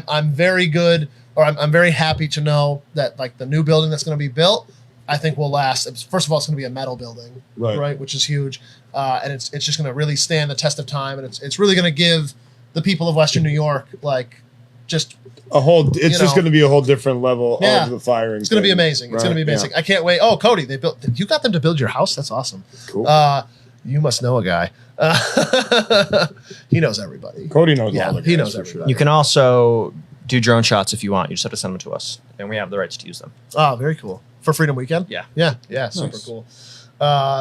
I'm very good, or I'm very happy to know that like the new building that's gonna be built, I think will last. First of all, it's gonna be a metal building, Right. which is huge. And it's just gonna really stand the test of time. And it's really gonna give the people of Western New York, like, just It's just going to be a whole different level Yeah. of the firing. it's gonna be amazing. It's gonna be amazing. I can't wait. Oh, Cody, you got them to build your house? That's awesome. Cool. You must know a guy. He knows everybody. Cody knows Yeah, all the guys. he knows for everybody. You can also do drone shots if you want. You just have to send them to us, and we have the rights to use them. Oh, very cool. For Freedom Weekend? Yeah. Yeah, super Nice. cool.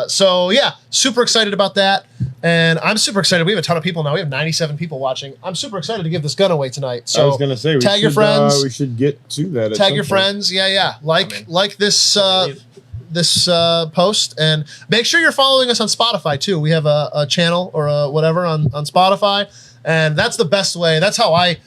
So yeah, super excited about that. And I'm super excited. We have a ton of people now. We have 97 people watching. I'm super excited to give this gun away tonight. So I was gonna say, tag your friends. We should get to that. At tag some your point. friends. Yeah. Like this post, and make sure you're following us on Spotify too. We have a channel or a whatever on Spotify, and that's the best way. That's how I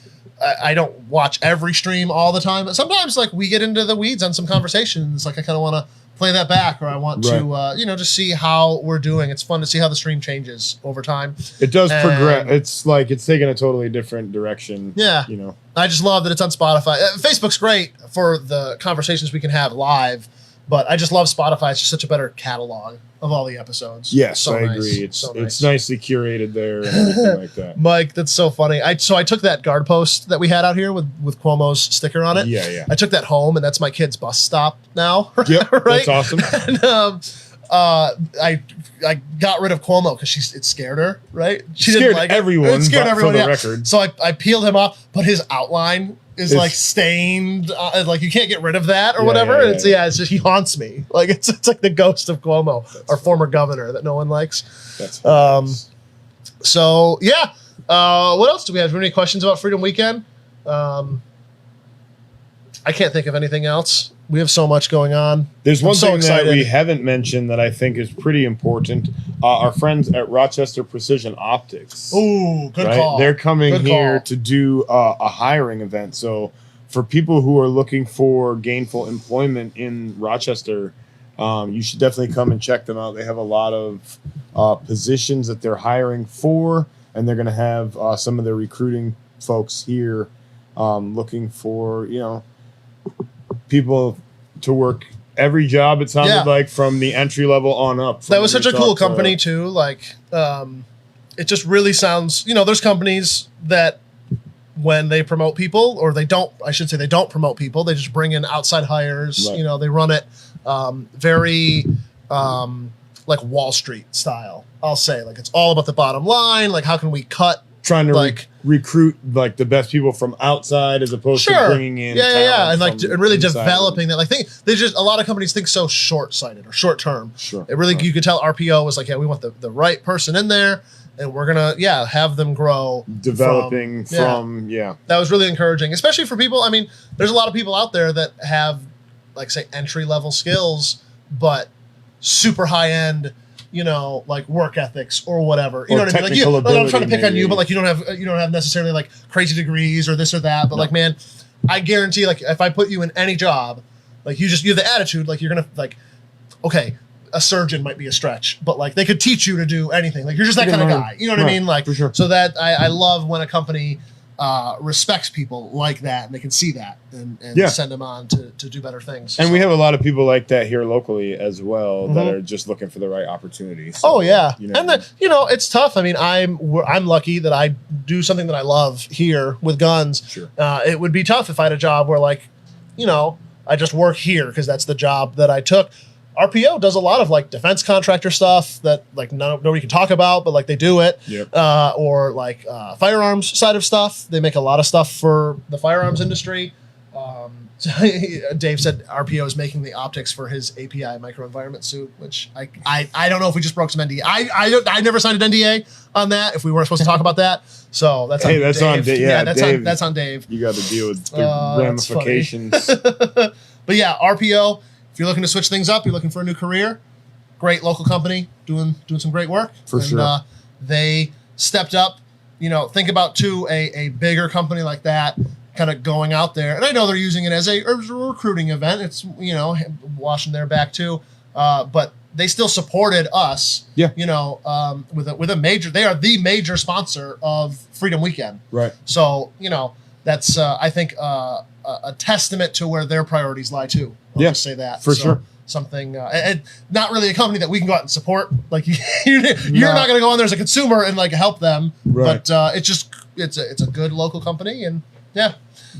don't watch every stream all the time. But sometimes like we get into the weeds on some conversations. Like I kind of want to play that back, or I want to just see how we're doing. It's fun to see how the stream changes over time. It does progress. It's like it's taking a totally different direction. Yeah, I just love that it's on Spotify. Facebook's great for the conversations we can have live, but I just love Spotify. It's just such a better catalog of all the episodes. Yes, so I nice. agree. It's so it's nicely curated there and everything like that. Mike, that's so funny. I took that guard post that we had out here with Cuomo's sticker on it. Yeah. I took that home, and that's my kid's bus stop now. Yep, right? that's awesome. And, I got rid of Cuomo because it scared her. Right? She Scared didn't like everyone. It scared but everyone. For the Yeah. record, So I peeled him off, but his outline is like stained. Like you can't get rid of that or whatever. Yeah. It's just he haunts me. Like it's like the ghost of Cuomo, our former governor that no one likes. that's hilarious. So yeah, what else do we have? Do we have any questions about Freedom Weekend? I can't think of anything else. We have so much going on. There's one I'm so thing that excited. we haven't mentioned that I think is pretty important. Our friends at Rochester Precision Optics. Ooh, good right? call. They're coming Good here call. to do a hiring event. So for people who are looking for gainful employment in Rochester, you should definitely come and check them out. They have a lot of positions that they're hiring for, and they're going to have some of their recruiting folks here looking for, people to work every job. It sounded like from the entry level on up. That was such a cool company too. Like, it just really sounds, there's companies that when they promote people, or they don't promote people. They just bring in outside hires. Right. They run it very like Wall Street style. I'll say, like, it's all about the bottom line. Like, how can we cut? Trying to like recruit like the best people from outside as opposed to bringing in and like from and really inside. developing that. Like they just, a lot of companies think so short-sighted or short-term. Sure. It really, you could tell RPO was like, yeah, we want the right person in there, and we're gonna have them grow. Developing from that was really encouraging, especially for people. I mean, there's a lot of people out there that have, like, say, entry-level skills, but super high-end, like work ethics or whatever. You know what I mean? Like, I'm trying to pick on you, but like you don't have necessarily like crazy degrees or this or that. But like, man, I guarantee, like, if I put you in any job, like you have the attitude, like you're gonna, like, okay, a surgeon might be a stretch, but like they could teach you to do anything. Like you're just that kind of guy. You know what I mean? Like, for sure. So that I love when a company respects people like that, and they can see that and send them on to do better things. And we have a lot of people like that here locally as well that are just looking for the right opportunity. So, oh yeah, and it's tough. I mean, I'm lucky that I do something that I love here with guns. Sure. It would be tough if I had a job where, like, I just work here because that's the job that I took. RPO does a lot of like defense contractor stuff that like nobody can talk about, but like they do it. Yep. Or like firearms side of stuff. They make a lot of stuff for the firearms industry. Dave said RPO is making the optics for his API microenvironment suit, which I don't know if we just broke some NDA. I never signed an NDA on that if we weren't supposed to talk about that. So that's on that's Dave. on Dave. Yeah, Dave, that's on Dave. You got to deal with the ramifications. But yeah, RPO. If you're looking to switch things up, you're looking for a new career, great local company doing some great work. For sure. They stepped up. Think about too a bigger company like that kind of going out there, and I know they're using it as a recruiting event. It's washing their back too, but they still supported us. Yeah. With a major, they are the major sponsor of Freedom Weekend. Right. So that's I think a testament to where their priorities lie too. I'll just say that for sure. Something and not really a company that we can go out and support. Like you're not going to go on there as a consumer and like help them. Right. But it's a good local company, and yeah.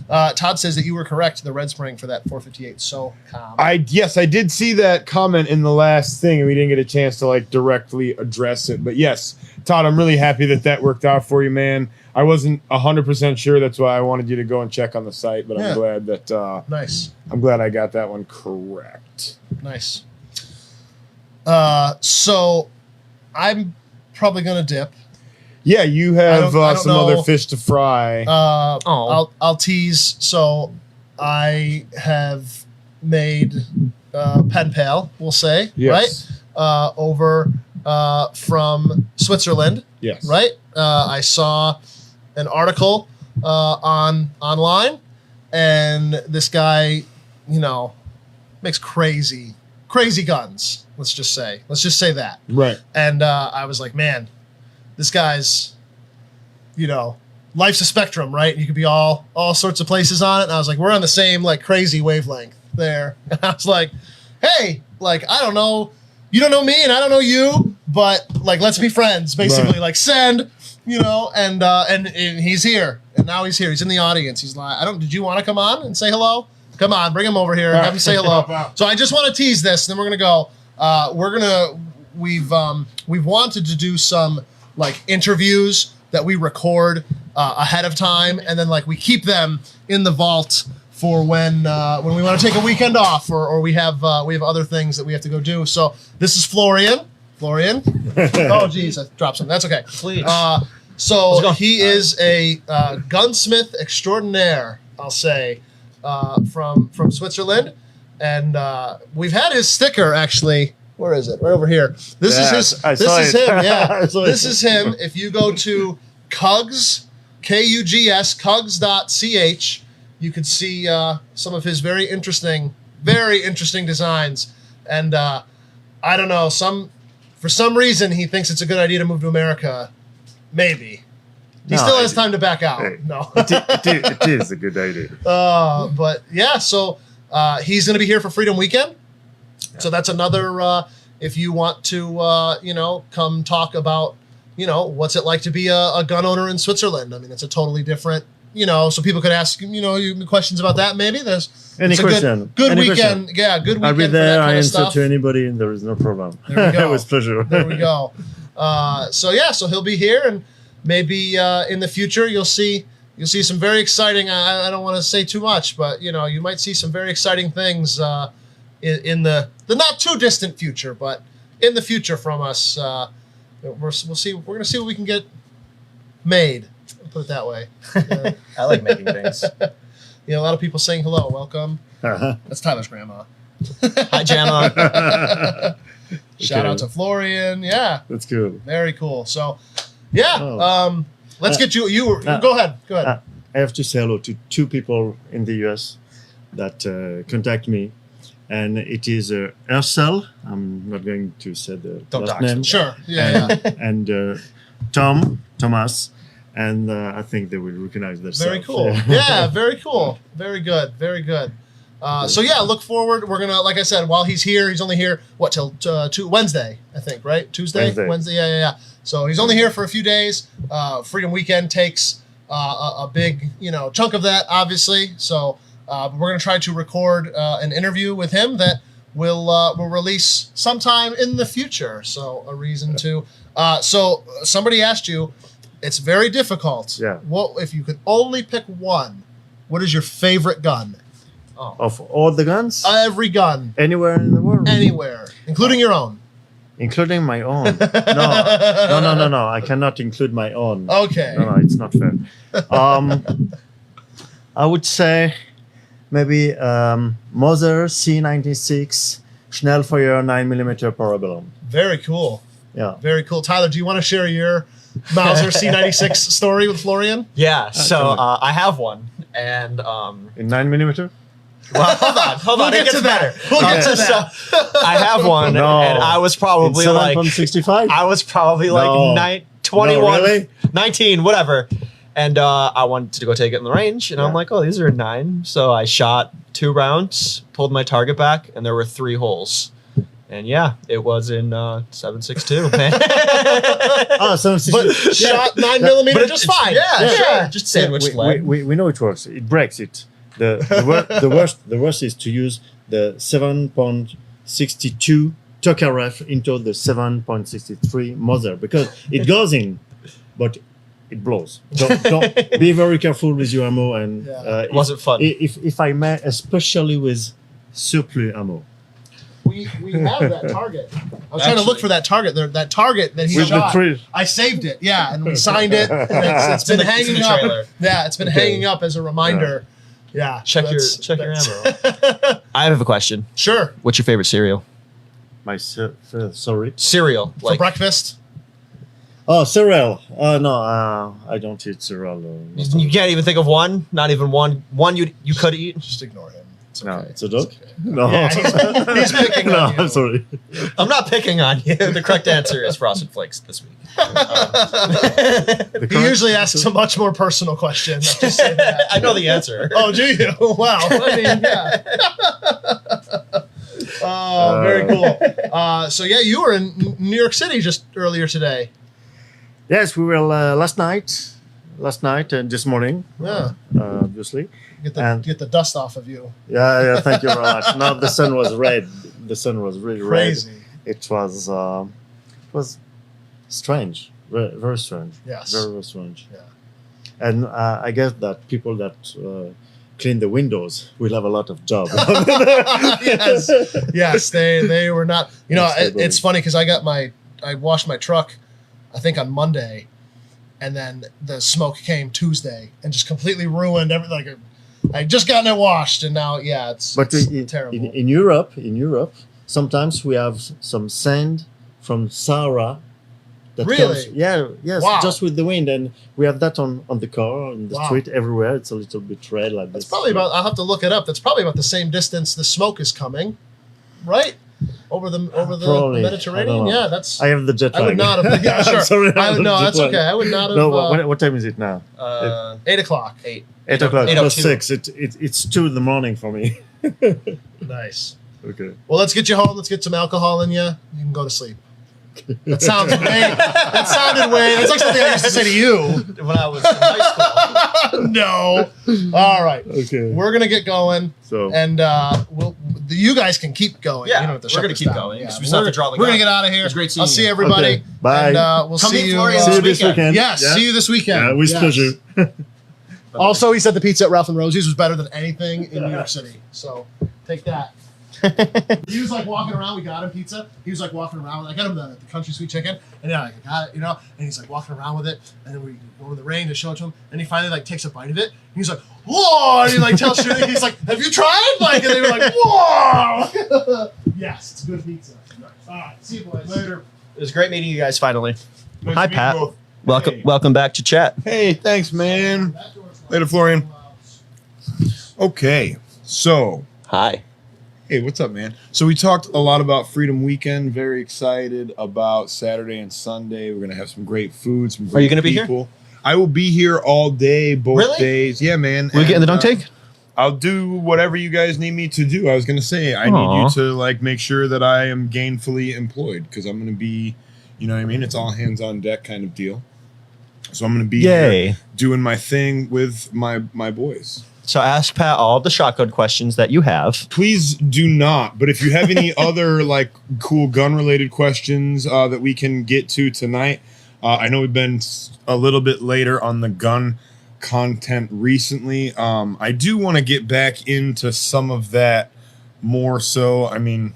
Todd says that you were correct. The red spring for that 458. So calm. I did see that comment in the last thing, and we didn't get a chance to like directly address it. But yes, Todd, I'm really happy that worked out for you, man. I wasn't 100% sure. That's why I wanted you to go and check on the site. But I'm glad that nice. I'm glad I got that one correct. Nice. So I'm probably gonna dip. Yeah, you I have don't some know. other fish to fry. I'll tease. So I have made pen pal, we'll say, Yes. right? Over from Switzerland, Yes. right? I saw an article online, and this guy, makes crazy guns. Let's just say that. Right. And I was like, man, this guy's, life's a spectrum, right? You could be all sorts of places on it. And I was like, we're on the same like crazy wavelength there. And I was like, hey, like, I don't know, you don't know me and I don't know you, but like, let's be friends, basically. Right. Like send, and he's here. And now he's here. He's in the audience. He's like, did you want to come on and say hello? Come on, bring him over here. Have him say hello. So I just want to tease this, and then we're gonna go. We've wanted to do some like interviews that we record ahead of time, and then like we keep them in the vault for when we want to take a weekend off, or we have other things that we have to go do. So this is Florian. Oh geez, I dropped something. That's okay. Please. So he is a gunsmith extraordinaire, I'll say, from Switzerland, and we've had his sticker actually. Where is it? Right over here. This is him. Yeah, this is him. If you go to Kugs, Kugs, Kugs.ch, you can see some of his very interesting designs. And I don't know, for some reason he thinks it's a good idea to move to America. Maybe. He still has time to back out. Hey, No. it is a good idea. But yeah, so he's going to be here for Freedom Weekend. So that's another, if you want to, come talk about, what's it like to be a gun owner in Switzerland. I mean, it's a totally different, so people could ask, you questions about that. Maybe Any it's a question? Good Any weekend. question? Yeah, good weekend. I'll be for there. that I kind of answer stuff. to anybody, and there is no problem. There we go. With pleasure. There we go. So he'll be here, and maybe in the future you'll see some very exciting. I don't want to say too much, but you might see some very exciting things in the not too distant future, but in the future from us. We'll see. We're gonna see what we can get made. I'll put it that way. I like making things. A lot of people saying hello, welcome. Uh-huh. That's Tyler's grandma. Hi, Jamma. Shout Okay. out to Florian. Yeah. That's cool. Very cool. So, yeah. Oh. Let's get you. Go ahead. Go ahead. I have to say hello to two people in the US that contact me, and it is Ursel. I'm not going to say the Don't last dox name. him. Sure. Yeah. And Thomas, and I think they will recognize themselves. Very cool. Yeah. Very cool. Very good. Very good. So yeah, look forward. We're gonna, like I said, while he's here, he's only here till Wednesday, I think, right? Tuesday, Wednesday. Yeah. So he's only here for a few days. Freedom Weekend takes a big, chunk of that, obviously. So we're gonna try to record an interview with him that will release sometime in the future. So a reason to. So somebody asked you, it's very difficult. Yeah. What if you could only pick one? What is your favorite gun? Of all the guns, Every gun, anywhere in the world, anywhere, including your own. including my own. No. I cannot include my own. Okay. No, it's not fair. I would say maybe Mother C96 Schnellfeuer 9mm parabellum. Very cool. Yeah. Very cool. Tyler, do you want to share your Mauser C96 story with Florian? Yeah. So I have one, and In 9mm? well, hold on. We'll It get gets to that. better. We'll get to So, I have one, No. and I was probably like, 7.65? I was probably like No. 21, No, really? 19, whatever. And I wanted to go take it in the range, and I'm Yeah. like, oh, these are 9. So I shot 2 rounds, pulled my target back, and there were 3 holes. And yeah, it was in 7.62, man. Ah, 7.62. But shot 9mm But just it's- fine. Yeah, Yeah. sure. Just sandwich leg. we know it works. It breaks it. The worst is to use the 7.62 Tokarev into the 7.63 Mother because it goes in, but it blows. Don't be very careful with your ammo, and Yeah. It wasn't fun. If I may, especially with surplus ammo. we have that target. I was trying to look for that target. That target that he With the shot. tree. I saved it. Yeah, and we signed it. And it's been hanging up. Yeah, it's been hanging up as a reminder. Yeah. Check your ammo. I have a question. Sure. What's your favorite cereal? Sorry. Cereal, For breakfast. Oh, cereal. No, I don't eat cereal. You can't even think of one. Not even one. One you could eat. Just ignore him. It's No, okay. it's a dog. It's okay. No, Yeah, he's picking no, on you. I'm sorry. I'm not picking on you. The correct answer is Frosted Flakes this week. He usually asks a much more personal question. I'll just say that. I know the answer. Oh, do you? Wow. I mean, yeah. Oh, very cool. So yeah, you were in New York City just earlier today. Yes, we were last night and this morning. Yeah. Obviously. And- Get the dust off of you. Yeah. Thank you very much. No, the sun was red. The sun was really Crazy. red. It was strange, very, very strange. Yes. Very, very strange. Yeah. And I guess that people that clean the windows will have a lot of job. Yes. They were not. You know, Yes, they it's funny because I washed my truck, I think on Monday, and then the smoke came Tuesday and just completely ruined everything. Like I just gotten it washed, and now it's But it's terrible. in Europe, sometimes we have some sand from Sahara. That Really? comes, yes, Wow. just with the wind, and we have that on the car, on the Wow. street, everywhere. It's a little bit red like That's this. probably about. I'll have to look it up. That's probably about the same distance the smoke is coming, right? Over the Probably. Mediterranean. I don't know. Yeah, that's. I have the jet I would lag. not have. Yeah, sure. I'm sorry, I I have would, the no, jet that's lag. okay. I would not have. No, what time is it now? 8 o'clock. 8. 8 o'clock 8:02. plus 6. It's 2 in the morning for me. Nice. Okay. Well, let's get you home. Let's get some alcohol in you. You can go to sleep. That sounds way. That sounded way. That's like something I used to say to you. When I was in high school. No. All right. Okay. We're gonna get going, So and you guys can keep going. Yeah, you don't have to we're shut gonna this keep down. going, Yeah, 'cause we still have to draw the We're gonna gun. get out of here. It was great seeing I'll see you. everybody. Okay, bye. And we'll Come see meet you. Florian see you this this weekend. Yes. Yeah? See you this weekend. Yeah, with Yes. pleasure. Also, he said the pizza at Ralph and Rosie's was better than anything in New York City. So take that. He was like walking around. We got him pizza. He was like walking around. I got him the country sweet chicken, and yeah, I got it, you know. And he's like walking around with it, and then we go in the rain to show it to him. And he finally like takes a bite of it. And he's like, "Whoa!" And he like tells Shirley, he's like, "Have you tried?" Like, and they were like, "Whoa!" Yes, it's good pizza. All right, see you boys later. It was great meeting you guys finally. Nice Hi, to meet Pat. you both. Welcome, Hey. welcome back to chat. Hey, thanks, man. Later, Florian. Okay, so Hi. hey, what's up, man? So we talked a lot about Freedom Weekend. Very excited about Saturday and Sunday. We're gonna have some great food. Some great Are you gonna be here? people. I will be here all day, both Really? days. Yeah, man. Will you get in the dunk And, tank? I'll do whatever you guys need me to do. I was gonna say I need Aw. you to like make sure that I am gainfully employed because I'm gonna be, you know what I mean? It's all hands on deck kind of deal. So I'm gonna be here doing my thing with my boys. So ask Pat all the shotgun questions that you have. Please do not. But if you have any other like cool gun related questions that we can get to tonight, I know we've been a little bit later on the gun content recently. I do want to get back into some of that more so. I mean,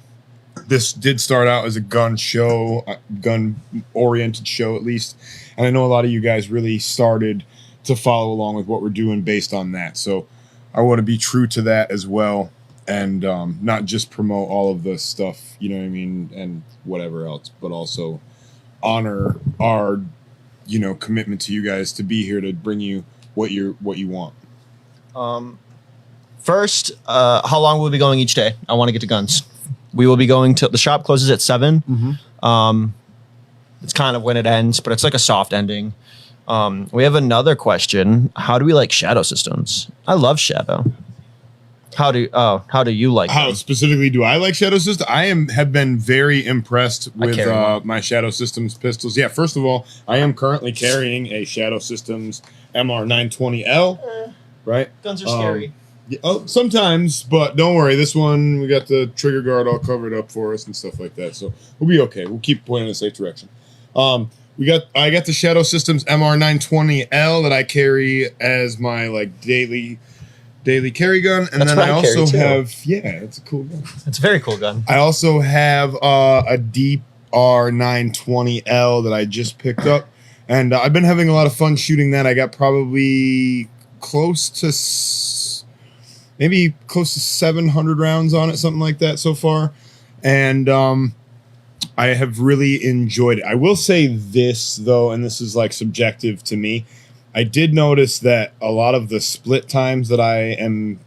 this did start out as a gun show, gun oriented show at least. And I know a lot of you guys really started to follow along with what we're doing based on that. So I want to be true to that as well and not just promote all of the stuff, you know what I mean, and whatever else, but also honor our, you know, commitment to you guys to be here to bring you what you want. First, how long will we be going each day? I want to get to guns. We will be going till the shop closes at 7. It's kind of when it ends, but it's like a soft ending. We have another question. How do we like shadow systems? I love shadow. How do you like How them? specifically do I like Shadow Systems? have been very impressed with carry one. my Shadow Systems pistols. Yeah, first of all, I am currently carrying a Shadow Systems MR920L. Right? Guns are scary. Yeah, oh, sometimes, but don't worry. This one, we got the trigger guard all covered up for us and stuff like that, so we'll be okay. We'll keep pointing in a safe direction. I got the Shadow Systems MR920L that I carry as my like daily daily carry gun, and That's then what I I carry, also too. have it's a cool gun. It's a very cool gun. I also have a DR920L that I just picked up, and I've been having a lot of fun shooting that. I got probably close to 700 rounds on it, something like that so far, and I have really enjoyed it. I will say this though, and this is like subjective to me. I did notice that a lot of the split times that I am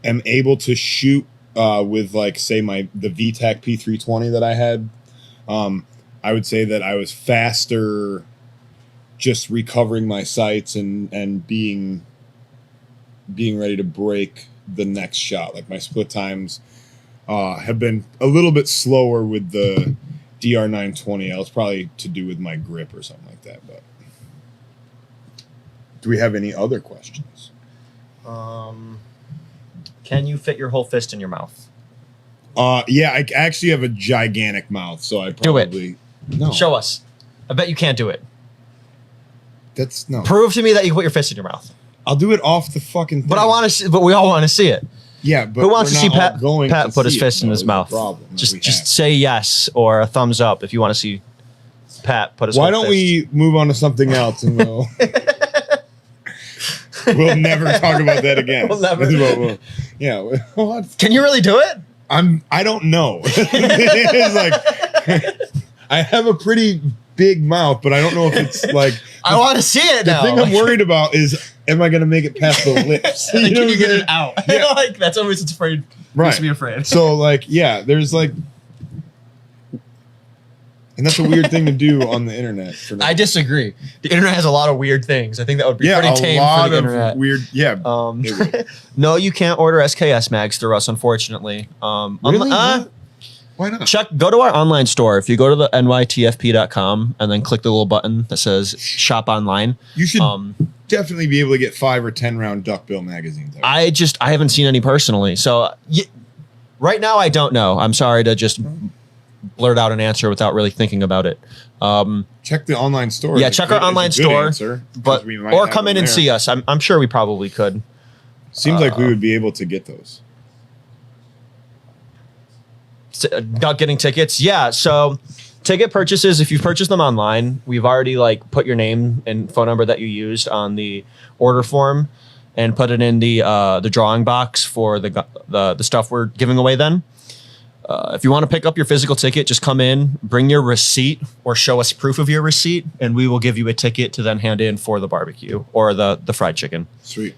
able to shoot with, like, say the VTAC P320 that I had, I would say that I was faster just recovering my sights and being ready to break the next shot. Like, my split times have been a little bit slower with the DR920L. It's probably to do with my grip or something like that. But do we have any other questions? Can you fit your whole fist in your mouth? Yeah, I actually have a gigantic mouth, so I Do it. probably no. Show us. I bet you can't do it. That's no. Prove to me that you can put your fist in your mouth. I'll do it off the fucking thing. But I want to see. But we all want to see it. Yeah, but Who wants to we're see not all Pat? going Pat to put his see fist it, in though, his is the mouth. problem that we Just have. say yes or a thumbs up if you want to see Pat put his. Why whole don't fist. we move on to something else and we'll never talk about that again. We'll never. Yeah. What? Can you really do it? I don't know. It's like I have a pretty big mouth, but I don't know if it's like I want to see it the now. thing I'm worried about is, am I going to make it past the lips? Can know you what I'm get saying? it out? Yeah. Like that's always it's afraid. Right. Used to be afraid. So, like, yeah, there's like, and that's a weird thing to do on the internet. For I disagree. The internet has a lot of weird things. I think that would be yeah, pretty a tame lot for the of internet. weird. Yeah, it would. No, you can't order SKS mags through us, unfortunately. Really? Why not? Go to our online store. If you go to the nytfp.com and then click the little button that says shop online. You should Um, definitely be able to get 5 or 10 round duckbill magazines. I haven't seen any personally. So right now I don't know. I'm sorry to just blurt out an answer without really thinking about it. Check the online store. Yeah, It's check a our good- online it's a good store, answer, 'cause but we might or have come in them and there. see us. I'm sure we probably could. Seems like we would be able to get those. Not getting tickets. Yeah. So ticket purchases, if you purchase them online, we've already like put your name and phone number that you used on the order form and put it in the drawing box for the stuff we're giving away then. If you want to pick up your physical ticket, just come in, bring your receipt or show us proof of your receipt, and we will give you a ticket to then hand in for the barbecue or the fried chicken. Sweet.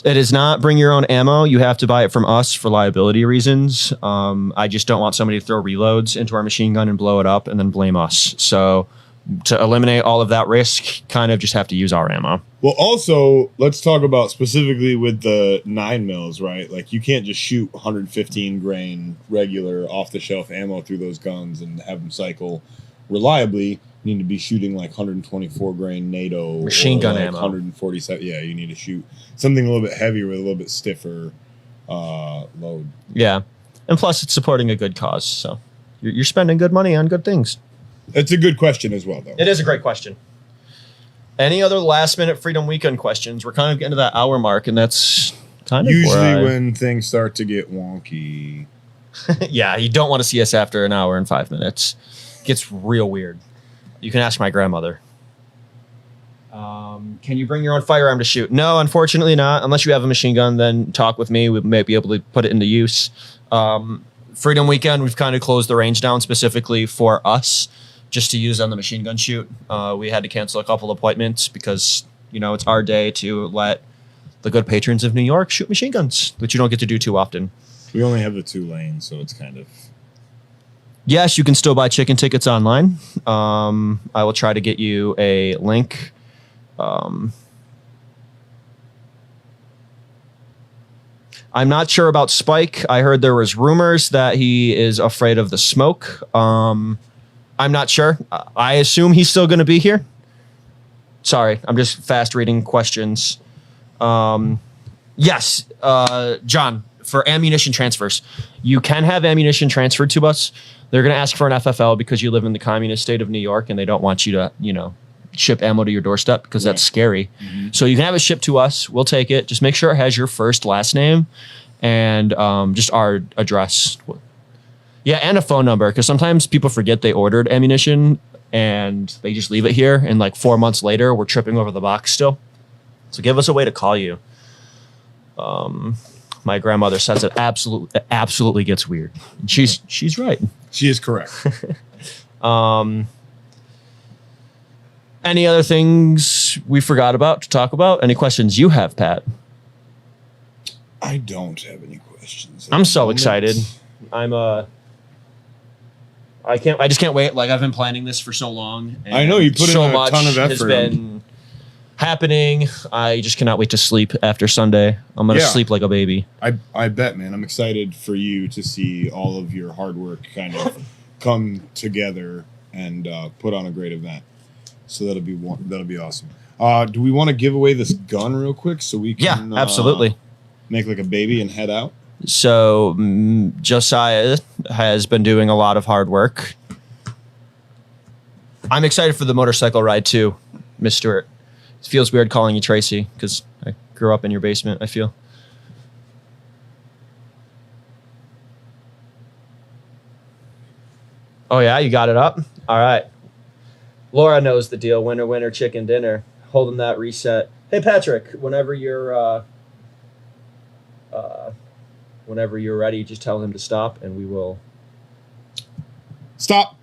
It is not bring your own ammo. You have to buy it from us for liability reasons. I just don't want somebody to throw reloads into our machine gun and blow it up and then blame us. So to eliminate all of that risk, kind of just have to use our ammo. Well, also, let's talk about specifically with the 9 mils, right? Like, you can't just shoot 115 grain regular off the shelf ammo through those guns and have them cycle reliably. You need to be shooting like 124 grain NATO Machine gun like ammo. 147. Yeah, you need to shoot something a little bit heavier with a little bit stiffer load. Yeah. And plus, it's supporting a good cause. So you're spending good money on good things. It's a good question as well, though. It is a great question. Any other last minute Freedom Weekend questions? We're kind of getting to that hour mark, and that's kind of Usually where when things start to get wonky. yeah, you don't want to see us after an hour and 5 minutes. It gets real weird. You can ask my grandmother. Can you bring your own firearm to shoot? No, unfortunately not. Unless you have a machine gun, then talk with me. We may be able to put it into use. Freedom Weekend, we've kind of closed the range down specifically for us, just to use on the machine gun shoot. We had to cancel a couple appointments because, it's our day to let the good patrons of New York shoot machine guns, which you don't get to do too often. We only have the 2 lanes, so it's kind of... Yes, you can still buy chicken tickets online. I will try to get you a link. I'm not sure about Spike. I heard there was rumors that he is afraid of the smoke. I'm not sure. I assume he's still going to be here. Sorry, I'm just fast reading questions. Yes, John, for ammunition transfers, you can have ammunition transferred to us. They're going to ask for an FFL because you live in the communist state of New York and they don't want you to, ship ammo to your doorstep because that's scary. So you can have it shipped to us. We'll take it. Just make sure it has your first, last name, and just our address. Yeah, and a phone number, because sometimes people forget they ordered ammunition and they just leave it here, and like 4 months later, we're tripping over the box still. So give us a way to call you. My grandmother says it absolutely gets weird. And she's right. She is correct. Any other things we forgot about to talk about? Any questions you have, Pat? I don't have any questions. I'm so excited. I just can't wait. Like, I've been planning this for so long. And I know you put in so a much ton of effort. has been happening. I just cannot wait to sleep after Sunday. I'm gonna sleep like a baby. I bet, man. I'm excited for you to see all of your hard work kind of come together and put on a great event. So that'll be awesome. Do we want to give away this gun real quick so we can? Yeah, absolutely. Make like a baby and head out. So Josiah has been doing a lot of hard work. I'm excited for the motorcycle ride too, Miss Stewart. It feels weird calling you Tracy because I grew up in your basement, I feel. Oh yeah, you got it up? All right. Laura knows the deal. Winner, winner, chicken dinner. Holding that reset. Hey Patrick, whenever you're ready, just tell him to stop and we will Stop.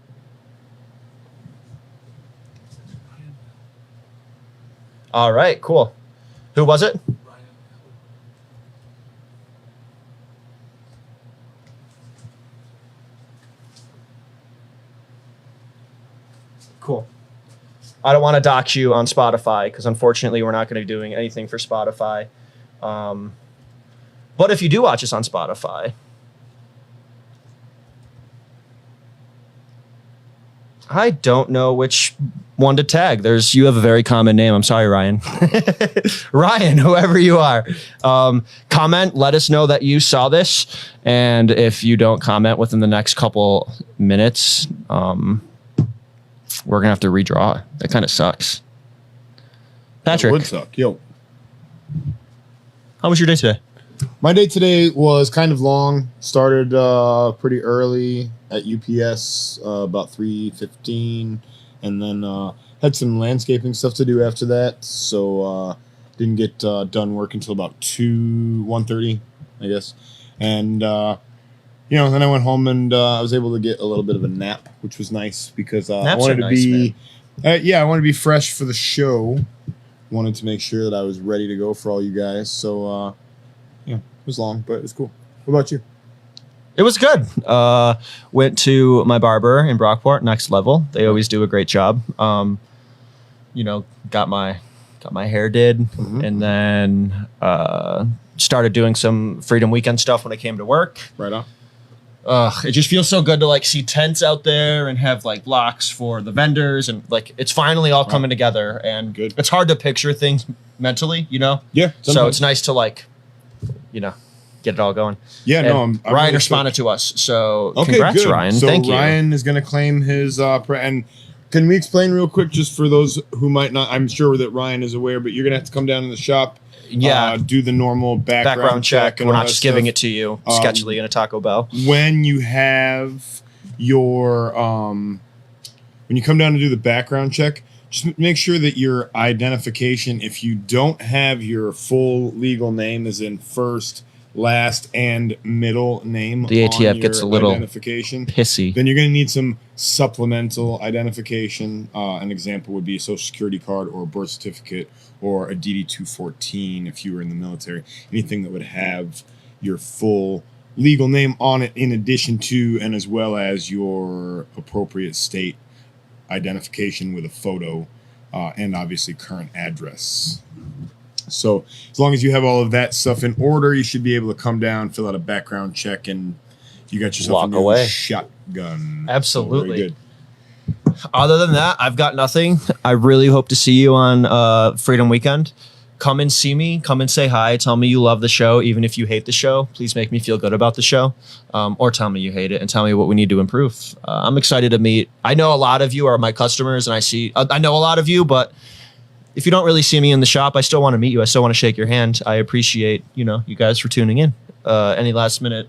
All right, cool. Who was it? Cool. I don't want to dox you on Spotify because unfortunately we're not going to be doing anything for Spotify. But if you do watch us on Spotify, I don't know which one to tag. You have a very common name. I'm sorry, Ryan. Ryan, whoever you are. Comment, let us know that you saw this. And if you don't comment within the next couple minutes, we're going to have to redraw. That kind of sucks. Patrick. That would suck. Yo. How was your day today? My day today was kind of long. Started pretty early at UPS, about 3:15, and then had some landscaping stuff to do after that. So didn't get done work until about 1:30, I guess. And then I went home and I was able to get a little bit of a nap, which was nice because I wanted to be, I wanted to be fresh for the show. Wanted to make sure that I was ready to go for all you guys. So it was long, but it was cool. What about you? It was good. Went to my barber in Brockport, Next Level. They always do a great job. Got my hair did, and then started doing some Freedom Weekend stuff when I came to work. Right on. It just feels so good to like see tents out there and have like blocks for the vendors, and like it's finally all coming together. And Good. It's hard to picture things mentally, Yeah. So sometimes. it's nice to like, get it all going. Yeah, And no, I'm Ryan really responded to us, so Okay, congrats, good. Ryan. So Thank you. Ryan is going to claim his and can we explain real quick, just for those who might not? I'm sure that Ryan is aware, but you're going to have to come down in the shop. Yeah. Do the normal background check. We're and all not that just giving stuff. it to you sketchily in a Taco Bell. When you have your when you come down to do the background check, just make sure that your identification, if you don't have your full legal name, as in first, last, and middle name, The ATF on gets your a little identification, Pissy. then you're going to need some supplemental identification. An example would be a social security card or a birth certificate or a DD-214 if you were in the military. Anything that would have your full legal name on it, in addition to and as well as your appropriate state identification with a photo and obviously current address. So as long as you have all of that stuff in order, you should be able to come down, fill out a background check, and you got yourself Walk a new away. shotgun. Absolutely. So very good. Other than that, I've got nothing. I really hope to see you on Freedom Weekend. come and see me, come and say hi, tell me you love the show. Even if you hate the show, please make me feel good about the show, or tell me you hate it and tell me what we need to improve. I'm excited to meet. I know a lot of you are my customers, and I know a lot of you, but if you don't really see me in the shop, I still want to meet you. I still want to shake your hand. I appreciate, you guys for tuning in. Any last minute?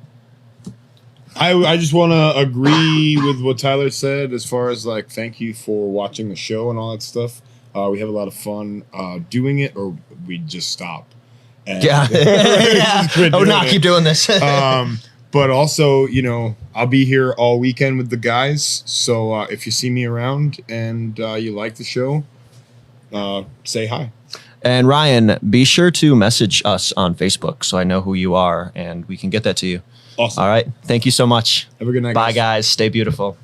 I just want to agree with what Tyler said as far as like, thank you for watching the show and all that stuff. We have a lot of fun doing it, or we just stop. And Yeah. just quit I would doing not it. keep doing this. But also, I'll be here all weekend with the guys. So if you see me around and you like the show, say hi. And Ryan, be sure to message us on Facebook so I know who you are and we can get that to you. Awesome. All right. Thank you so much. Have a good night. Bye, guys. guys. Stay beautiful.